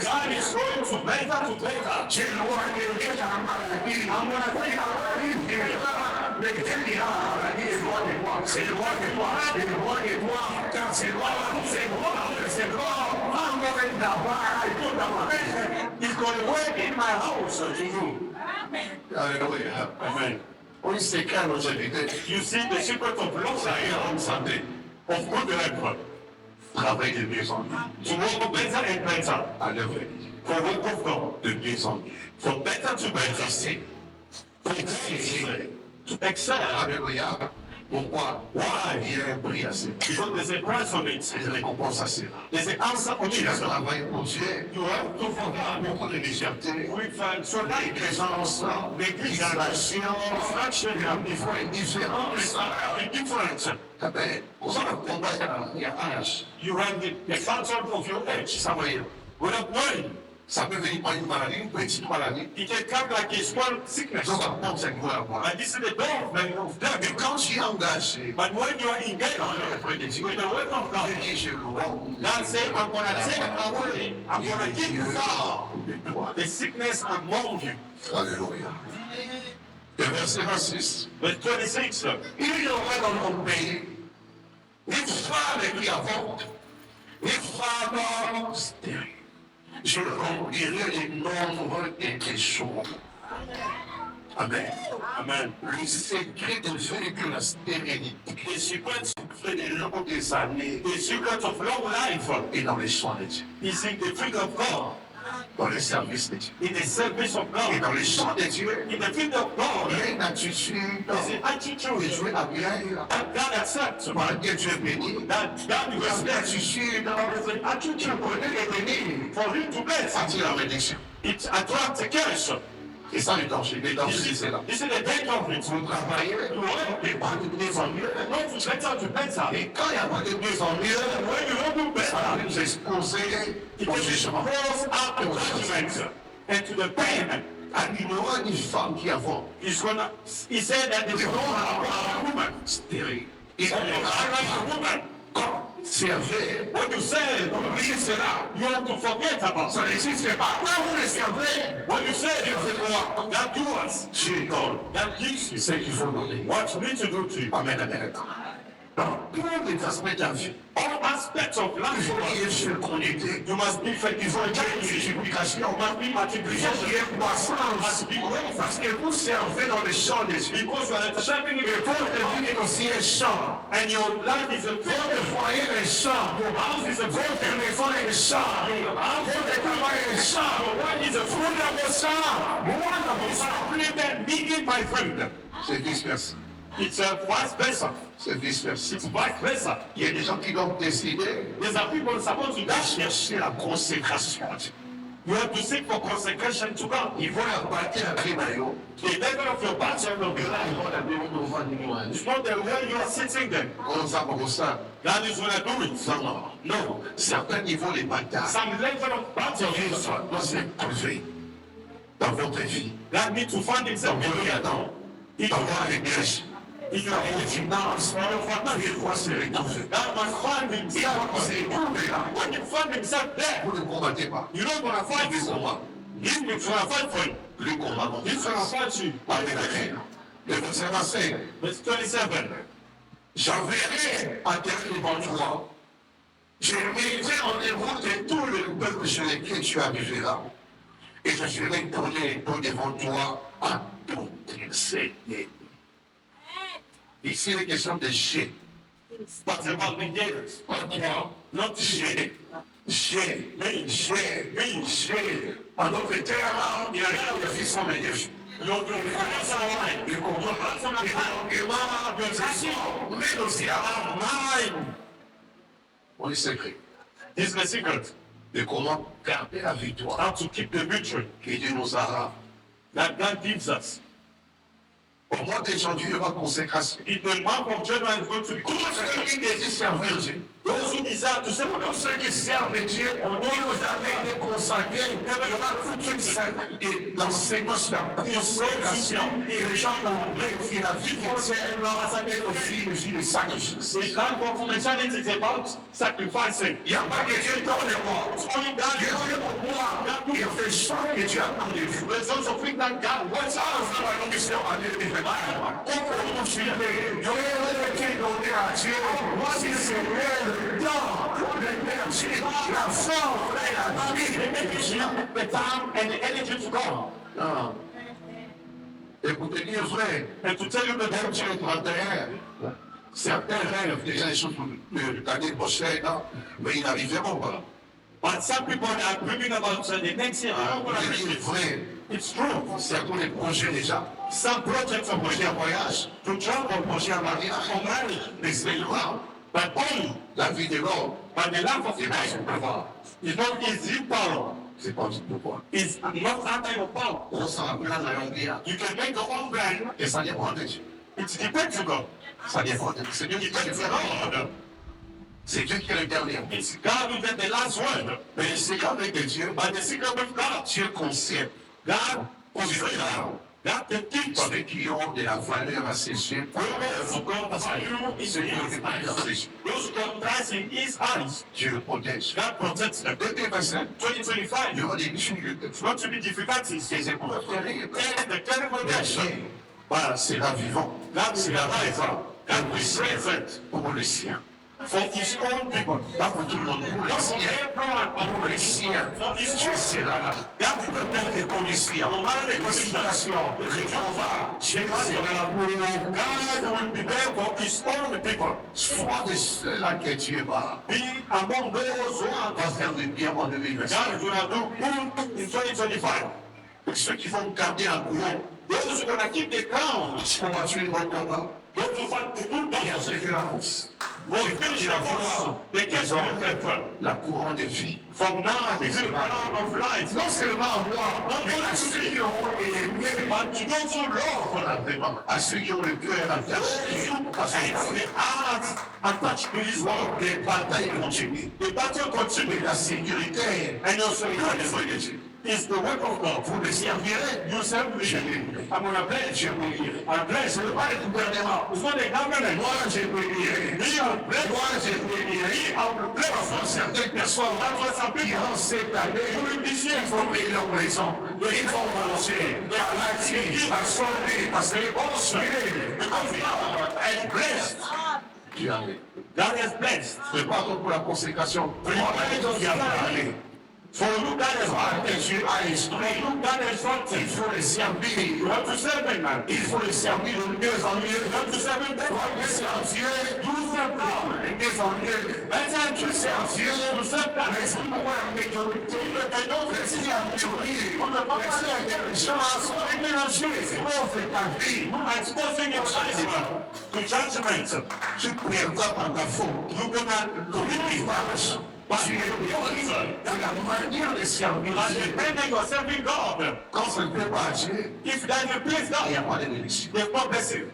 God is going to better. je dois guérir la maladie. I'm going to take la maladie. Mais quel dira la maladie est loin de moi. C'est loin de moi. C'est loin de moi. Car c'est loin. C'est loin. C'est loin. I'm going d'avoir. I put dans ma main. He's going to work in my house to you. Alléluia. Amen. Oui, c'est calme aujourd'hui. You see the secret of long Ça life, ira en santé. of good life, Travail de mieux en mieux. to work better and better, À l'œuvre. for work of God, De mieux en mieux. for better to better, C'est. for to excel. Alléluia. Pourquoi? Why? Il y a un prix assez. Because there's a price on it. Des récompenses assez. There's an answer on Tu it. as travaillé pour Dieu. You have to Avec forget. beaucoup de légèreté. With so like Présence, négligation, fraction, il faut une différence. difference. Eh bien, on va combattre il y a âge. You have the factor of your age. Ça va y Without knowing, Ça peut venir par une maladie, une petite maladie. it can come like a small sickness. Donc, on pense à quoi avoir. And this is the door of death. Mais quand tu es engagé, But when you are engaged with the word of God, et je loue, God say, I'm going to take away, I'm going to give you far the sickness among you. Alléluia. Le verset 26. Verse 26. Il y aura dans mon pays des femmes qui avortent, des femmes stériles. Je remplirai les nombres et des jours. Amen. Amen. Le secret de vaincre la stérilité The secret, fait des longues des années the secret of long life et dans les soins de Dieu, is in the field of God, dans le service de Dieu. in the service of Et God, dans les soins de Dieu, in the field of il God. y a une attitude There's an de attitude jouer à bien, that God accepts, par laquelle Dieu bénit. that God Il y a will une bless. attitude There's an attitude pour les bénir, for him to bless. attire la bénédiction. It attracts a curse. Et ça, le danger. Les dangers, c'est là. This is the danger of it. Vous travaillez, et pas de mieux en mieux. Not to better to better. Et quand il n'y a pas de mieux en mieux, When you don't do ça better, va nous exposer it au can jugement. cause out the judgment and to the pain. Il n'y aura une femme qui avance. He said that there's no woman. Stérile. He said, I like a woman. C'est vrai. What you said, Oubliez cela. you have to forget about. Ça n'existe pas. Quand vous le savez, What you said, you forget. That do us. Dieu donne. That gives you. Ce qu'il faut donner. What you need to do to you. Amen, amen. Dans tous les aspects de la vie, All aspects of il life. faut qu'il y ait fécondité. You must be faithful. Il faut qu'il y ait multiplication. You must be Il faut multiplication. qu'il y ait croissance. Parce que vous servez dans le champ des yeux. Because you are serving in Et a votre vie est aussi un champ. and your life is a Votre foyer est un champ. Your house is a Votre maison est un champ. Votre travail est un champ. Your wife is a Vous n'avez champ. Moi, dans mon champ. Complement begin my friend. C'est vice-versa. It's a vice versa. C'est vice-versa. It's vice versa. Il y a des gens qui doivent décider There's a people supposed to de dash. chercher la consécration à Dieu. You have to seek for consecration to God. Ils vont abattre un crémaillot. The level of your battle of your life is not the way you are sitting there. Comme ça. God is going to do it. Non, non. Certains niveaux, les batailles Some level of battle doivent s'imposer dans votre vie. God needs to find himself Dans votre in vie, dans votre église, in your dans vos finances. Il doit se retrouver. God must find Il himself. doit se retrouver là. When you find himself there, Vous ne combattez pas. you're not going to fight Du him. combat. He's going to fight for you. Le combat, non. He's going to fight you. Avec la reine. Le verset 25. Verse 27. J'enverrai à terre devant toi. Je mettrai en déroute de tout le peuple sur lequel tu arriveras. Et je ferai tourner pour devant toi à toutes ces ennemis. Ici, il est question de G. But about the gators. Pas toi, Not G. G. En d'autres termes, il y a rien de fils en médias. your friends are lying. Le combat, mais aussi à Lying. on est secret. This is the secret. De comment garder la victoire How to keep the victory que Dieu nous a. that God gives us. Au mois de janvier, il y aura consécration. In the month of January is going to be Tous ceux qui désirent servir Dieu, those who desire to serve tous ceux qui servent Dieu, on dit vous avez été consacrés, il y aura toute une scène et l'enseignement sur la consécration. Et les gens vont vérifier la vie chrétienne, leur aussi le vie de sacrifice. the time of Christianity is about sacrificing. Il n'y a pas que Dieu donne les morts. Only God Dieu donne le pouvoir. Il fait choix que Dieu a demandé. There's also things that God wants Ça, out. c'est la mission à Dieu. Comment tu es été donné à Dieu? Voici ce réel temps. La forme et la vie. The time and the energy to go. Non. Et pour te dire vrai, And to tell you the même truth, si le 31, certains rêvent déjà les choses pour l'année prochaine, hein, mais ils n'arriveront pas. but some people are dreaming about the next year. They're not going to Je reach dis it. vrai, It's true. Certains les projets déjà. Some projects are Projet en voyage, to travel, projet en mariage, for marriage, les événements, but only la vie de l'homme. by the life of C'est the pas son man. pouvoir. It's not his power. C'est pas du pouvoir. It's not under your power. On s'en rappelle dans la Hongrie. You can make your own plan. Et ça dépend de Dieu. It depends on God. Ça dépend de Dieu. C'est Dieu qui It fait le depends on faire. God. C'est Dieu qui a le dernier mot. It's God who get the last word. Mais c'est qu'avec Dieu, But the secret of God, Dieu conserve. God Conserve. God can keep us. Ceux qui ont de la valeur à ses yeux. Whoever God has you in Ceux qui ont his de la valeur à eyes. ses yeux. Those God tries in his eyes. Dieu le protège. God protects them. 2025, 2025, il y aura des difficultés. it's going to be difficulties. Des épreuves terribles. And the terrible Mais nation. voilà, c'est la vivant. God C'est will la arise. vivant. God will strengthen Pour le sien. for his own people. Pas pour tout le monde. Pour le Not for sien. everyone, but Pour for le his sien. for his Dieu own. sera là. God will protect Les conditions. no matter the Les conditions. situations. Les combats. Dieu sera là pour nous. God will be there for his own people. Sois de ceux-là que Dieu va. Be among those who are Va faire du bien en 2025. God will do good in 2025. Ceux qui vont garder un courant. Those who are going to keep the crown. On va tuer le bon combat. Those who fight the good Et battle. ceux qui la course. Will finish the course. They get to La couronne de vie. from now to the crown of life. Non seulement moi, mais à ceux qui ont aimé, But to those who love, à ceux qui ont le cœur attaché à son and the heart attached to his word. Les batailles continuent. The battle Mais continues. la sécurité And your est security de Dieu. is the work of God. Vous le servirez. You serve me. Je bénirai. I'm going to bless Je you. bénirai. I'm blessed. Ce n'est pas le gouvernement. It's not the government. Moi, je bénirai. Me, I'm blessed. Moi, je bénirai. Me, I'm blessed. Parfois, certaines personnes That's what some qui people ont cette année, will be ils sharing vont payer leur maison. Ils vont manger, à l'actif, à sauver, parce que bon soleil, être blessed. Dieu a fait. God has blessed. Mais pardon pour la consécration. Moi-même, il y a parlé. For you, God has Et blessed. Dieu a For instruit. you, God has Il instructed. faut le servir. You have to serve him, man. Il faut le servir de mieux en mieux. You have to serve him better. Toi, tu sers Dieu. You serve God. De mieux en mieux. Better Tu to sers Dieu. You serve God. Mais c'est pour la majorité. I don't Merci à théorie. Merci à quelque chose. C'est bon, c'est ta vie. I'm exposing your life to judgment. Tu perdras par ta faute. You're gonna Tu marches. Tu es libre dans la manière de servir by Dieu. depending on serving God. Quand ça ne fait pas Dieu, If that is please il n'y a God, pas de bénédiction. there's no blessing.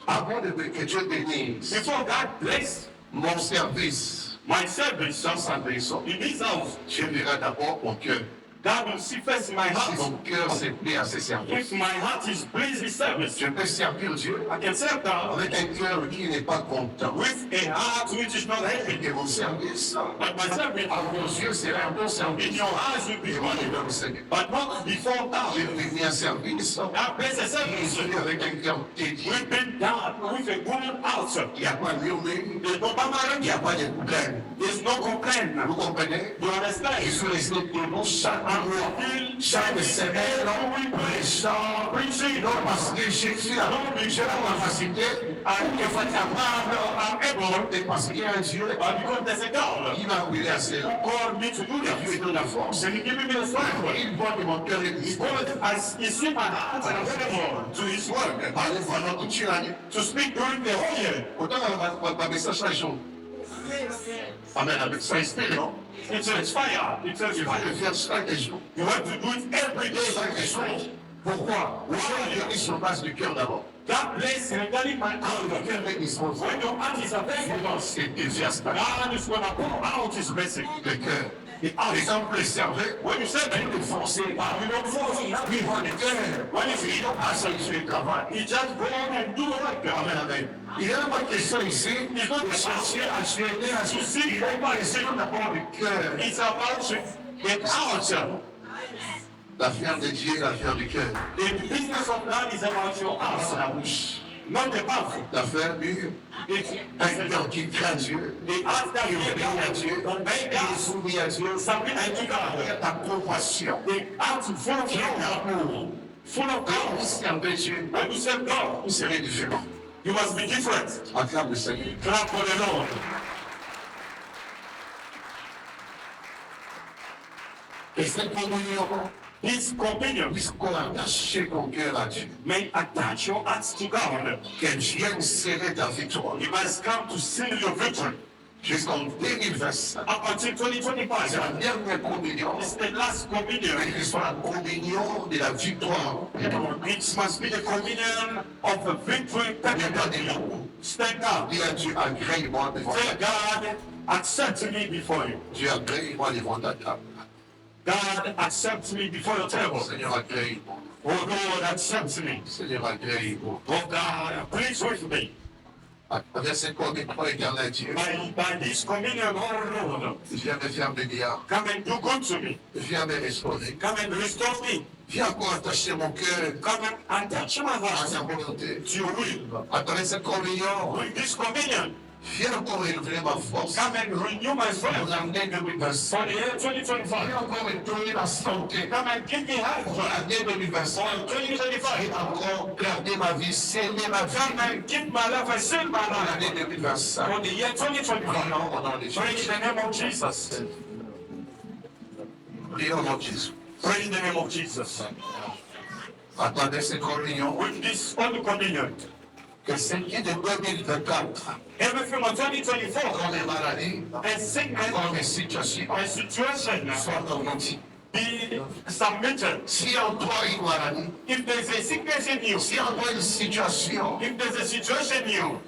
Avant que Dieu bénisse Before God bless mon service my service dans sa maison, in His house, Dieu verra d'abord mon cœur. God will see first my Si heart. mon cœur s'est pris à ses services, If my heart is pleased with service, je peux servir Dieu I can serve God avec un cœur qui n'est pas content. with a heart which is not happy. Et mon service, But my service à vos yeux, sera un bon in service. your eyes will be Et moi, je good, vais vous servir. but not before J'ai God. devenu un service. God bless a service Celui avec un cœur dédié. we've been done with a good heart. Il n'y a pas de murmure, There's no il n'y murmuring, a pas de problème. there's no complaint. Vous comprenez? You Il understand? faut rester pour nous chaque mois, Feel chaque semaine, prêchant, preaching, non parce que Jésus a j'ai la capacité à être capable, à être, et parce qu'il y a un Dieu but because there's a God qui m'a appelé à cela. who called me to do Dieu that. est dans la force. And He gave me the strength. Il voit que mon cœur est disponible. God has He seen my heart and available to His word Parlez pendant toute l'année. to speak during the whole year. Autant ma message chaque jour. Amen. Avec ça, inspire, non? It's fire. It's Il faut fire. le faire chaque jour. You have to do it every day. Chaque jour. Pourquoi? Le cœur est sur base du cœur d'abord. God bless regarding my Quand le heart. cœur est disposé, When your heart is available, c'est enthousiaste. God is going to pour out His blessing. Le cœur. Exemple, le cerveau. When you serve Him, Il est forcé. you don't force Him. Vivre le cœur. When you see Him, Ah, ça, il fait le travail. He just go on and do work. Amen, amen. Il n'y a pas de question ici de chercher à souhaiter, à souci. Il n'est pas laissé d'abord le cœur. It's about to get out. L'affaire de Dieu est l'affaire du cœur. The business of God is about your C'est heart, la bouche. not the mouth. L'affaire du un cœur qui craint Dieu. The heart that Qui you obéit à Dieu. obey Qui est God, soumis à Dieu. submit unto God. Ta compassion. The heart full of love, full of Quand vous God. servez Dieu, When you serve God, vous serez différent. you must be different. Acclame le Seigneur. Clap for the Lord. Et cette communion His companions puisqu'on attache ton cœur à Dieu, may attach your hearts to God. qu'elle vienne serrer ta victoire He must come to seal your victory. jusqu'en 2025. Up until C'est 2025, la dernière communion, it's the last communion. mais qu'il soit la communion de la victoire. It must be the communion of the victory permanently. Stand up. Dis à Dieu, agrée-moi devant Say, ta table. God, accept me before you. Dieu, agrée-moi devant ta table. God, accept me before your table. Seigneur, agrée-moi. Oh Lord, accept me. Seigneur, agrée-moi. Oh God, please with me. Avec cette communion éternelle, Dieu, By this communion, oh Lord, viens me faire du bien. come and do good to me. Viens me restaurer. Come and restore me. Viens encore attacher mon cœur Come and attach my à heart sa volonté. to your will. À travers cette communion, With this communion, viens encore renouveler ma force. come and renew my Pour strength. l'année 2025. For the year 2025, Viens encore me donner la santé. come and give me health. Pour l'année 2025. For 2025, Viens encore garder ma vie, sceller ma come vie. and keep my life and save my Pour life. l'année 2025. For the year 2025, Prions au nom de pray in Jésus. the name of Jesus. Prions au nom de Jésus. Pray in the name of Jesus. À travers cette communion, With this Holy Communion, que ce qui est de 2024, everything of 2024, dans les maladies, and sickness dans les situations, and situation soit augmenté. be submitted. Si en toi une maladie, If there's a sickness in you, si en toi une situation, if there's a situation in you,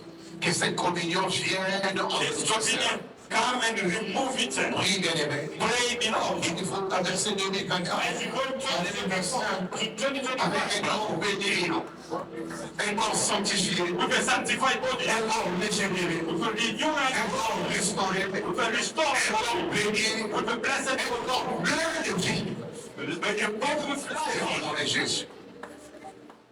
que cette communion vienne en this toi. communion, come and remove it. Oui, bien-aimé. Pray beloved. Il faut traverser 2024 As you go to 2025, avec un corps béni, un corps sanctifié, with a sanctified body, un corps régénéré, with a renewed un life, corps restauré, with a restored un corps body, béni, with a blessed un corps plein de vie. body, a body with life. Au nom de Jésus.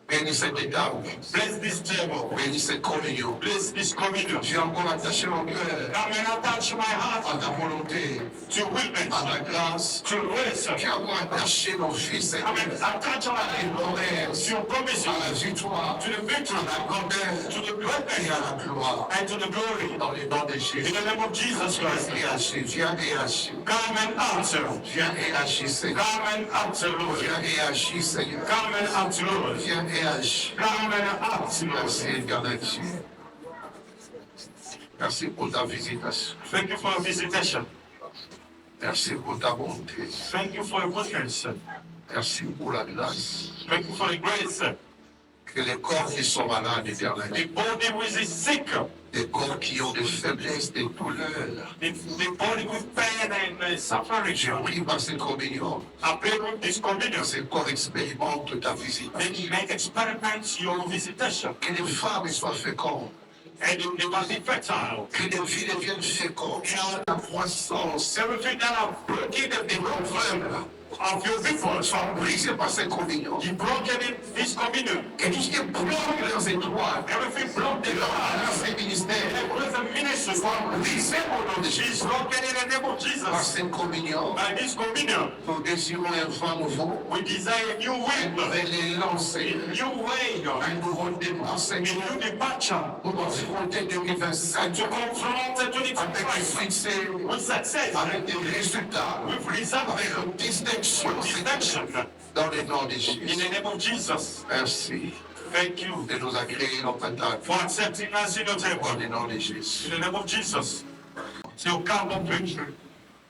Bénis cette étape, Bless this table. bénis cette communion. Bless this communion. J'ai encore attaché mon cœur Come and attach my heart à ta volonté, to witness, à ta grâce. to grace. J'ai encore attaché mon fils et Come and attach my heart promesse to your promises, à la victoire, to the victory, à la grandeur to the et greatness, à la gloire. and to the glory. Dans les noms de In Jésus. the name of Jesus Christ, Et agis, viens et agis. come and answer. Viens et agis, Seigneur. Come and answer, Lord. Viens et agis, Seigneur. Come and answer, Lord. Viens et agis. Come and answer, Lord. Merci, éternel Dieu. Merci pour ta visitation. Thank you for your visitation. Merci pour ta bonté. Thank you for your goodness. Merci pour la grâce. Thank you for the grace. Que les corps qui sont malades, éternel, The body which is sick, les corps qui ont des faiblesses, des douleurs, the body with pain and suffering. je prie par cette communion, I pray with this communion. que ces corps expérimentent ta Then visitation. make experiments your visitation. Que les femmes soient fécondes. And they must be fertile. Que les filles deviennent fécondes. La croissance, Everything that I've broken que les problèmes of your people soient brisés par cette communion. you broken in this communion. Que tout ce qui bloque leurs étoiles, Everything blocked in your heart. leurs ministères, With the ministry soient brisés au nom de is Jésus. broken in the name of Par Jesus. cette communion, By this communion, nous désirons un vent nouveau, we desire a new un wind, nouvel élan, a Seigneur, new way, un nouveau départ, a Seigneur, new departure pour confronter 2025 to confront the avec 2025 succès, with success, avec des résultats, with results, avec une distinction, distinction. dans le nom de In Jésus. the name of Jesus, Merci thank you de nous agréer notre table, for accepting us in your dans table. le nom de Jésus. In the name of Jesus, it's your cup of victory.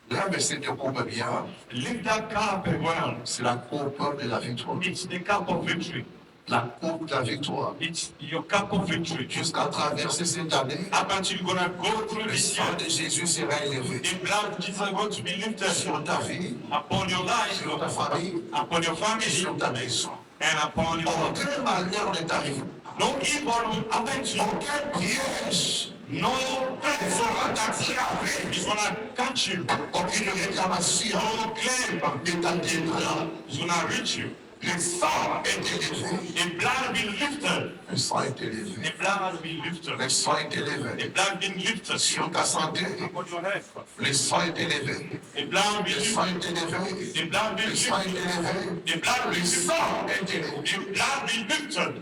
Là, mais c'est une coupe bien, Lift that cup well. c'est la coupe de la victoire. It's the cup of victory. La coupe de la victoire. It's your cup of victory. Jusqu'à traverser cette année, Up until you're gonna go through le this sang year, de Jésus sera élevé the blood of Jesus is going to be lifted sur ta vie, upon your life, sur ta famille, upon your et family, sur ta maison. and upon your Aucun malheur ne t'arrive. no evil will happen to you. Aucun piège No threat sera t'attraper. is gonna catch you. Aucune réclamation No claim ne t'atteindra. is gonna reach you. Le sang est élevé. The blood will be lifted. Le sang est élevé. The blood will be lifted. Le sang est élevé. The blood being lifted Sur ta santé, upon your head. le sang est élevé. The blood will be Le sang lifted. est élevé. The blood will Le be sang est lifted. élevé. The blood will Le be lifted. sang est élevé. The blood will be lifted.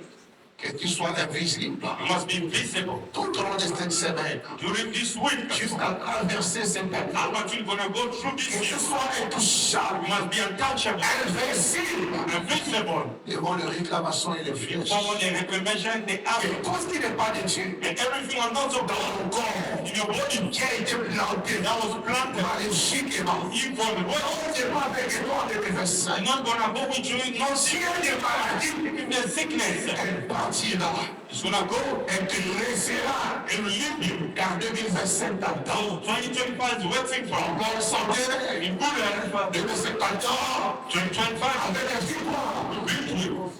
Que tu sois invisible You must be visible tout au long de cette semaine, during this week, jusqu'à traverser cette étape, what you're gonna go through que this ce year, soit intouchable, you must be untouchable, invincible, invincible, devant les réclamations et les flèches. before the reclamation, the Et arrow, tout ce qui n'est pas de Dieu, and everything not of dans God mon corps, in your body qui a été planté, that was planted, maléfiquement, evil, what on n'est pas avec toi en 2025. I'm not gonna go with you in no Si sin, elle est maladie, in the sickness, elle partira. it's gonna go Elle te laissera. and leave you. Car 2027 t'attend. So 2025 is waiting for En you. bonne santé. In good health, 2027 t'attend. 2025 Avec la victoire. will be you.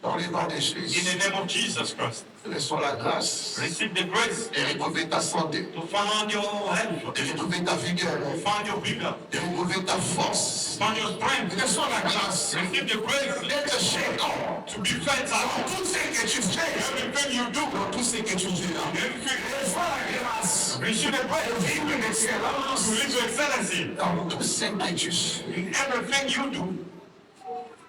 Dans les noms de In Jésus. the name of Jesus Christ, Reçois la grâce receive the grace de retrouver ta santé, to find your health, de retrouver ta vigueur, to find your vigor, de retrouver ta force. find your strength, Reçois la grâce receive the grace d'être fécond to be fertile. dans tout ce que tu fais, Everything you do, dans tout ce que tu dis. everything, Reçois la grâce receive the de grace vivre une to excellence live to excellency. dans tout ce que tu fais. In everything you do,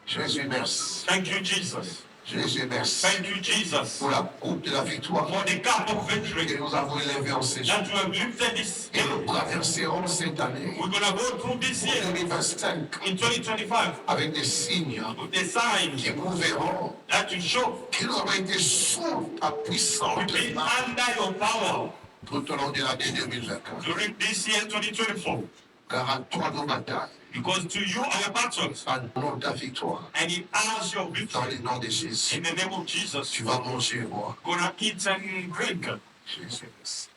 Jésus, merci. thank you, Jesus. Jésus, merci Thank you, Jesus, pour la coupe de la victoire for the cup of que victory nous avons élevée en ces jours. that you have lifted this Et nous traverserons cette année, We're gonna go through this year 2025, in 2025 avec des signes with the signs qui prouveront that you show qu'ils ont été sous ta puissante be main under your power tout au long de l'année 2024. during this year 2024. Car à toi nos batailles, Because to you are your battles, à nous ta victoire. and it has your Dans victory. le nom de Jésus, In the name of Jesus, tu vas manger, moi. gonna eat and drink. Jésus, merci.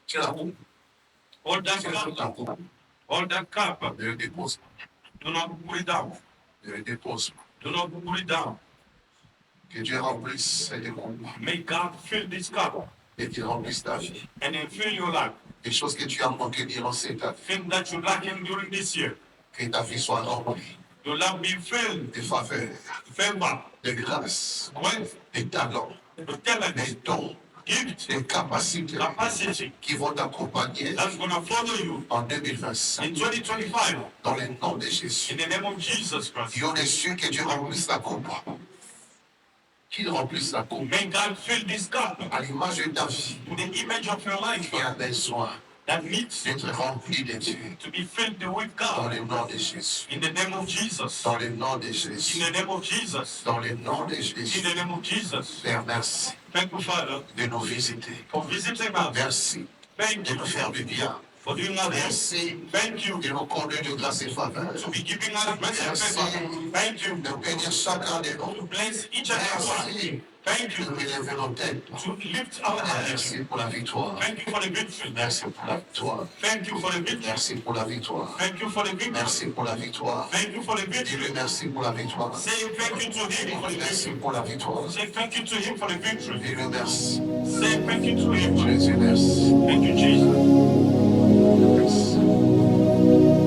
Tiens la coupe, Hold that tiens cup, la coupe. hold that cup. Ne le dépose pas, Do not put it down. ne le dépose pas. Do not put it down. Que Dieu remplisse cette coupe May God fill this cup et qu'il remplisse ta vie. and then fill your life. Les choses que tu as manqué durant cette année, Things that you lacking during this year. que ta vie soit remplie Your life be filled. de faveur, Favor, de grâce, wealth, de talents, talent, de dons, gift, de capacités capacity qui vont t'accompagner that's gonna follow you en 2025. in 2025. Dans le nom de Jésus. In the name of Jesus Christ. Dieu des cieux, que Dieu remplisse la coupe. Qu'il remplisse la coupe May God fill this cup à l'image de ta vie with the image of your life qui a besoin that needs d'être remplie de Dieu. to be filled with Dans God. le nom de Jésus. In the name of Jesus. Dans le nom de In Jésus. the name of Jesus. Dans le nom de In Jésus. the name of Jesus. Père, merci Thank you, Father, de nous visiter. for visiting us. Merci Thank de you nous faire du bien. for doing us this. Merci Thank you de nous conduire de grâce et faveur. to be giving us blessing and favor. Thank you De bénir chacun de to nous. bless each and every one. Merci Thank de you relever nos têtes. to lift our heads. Merci pour la victoire. Thank you for the victory. Merci pour la victoire. Thank you for the victory. Merci pour la victoire. Thank you for the victory. Merci pour la victoire. Thank you for the victory. Dis-le merci pour la victoire. Say thank you to him for the Merci victory. pour la victoire. Say thank you to him for the victory. Dis-le merci. Say thank you to him. Jésus, merci. Thank you, Jesus. Merci.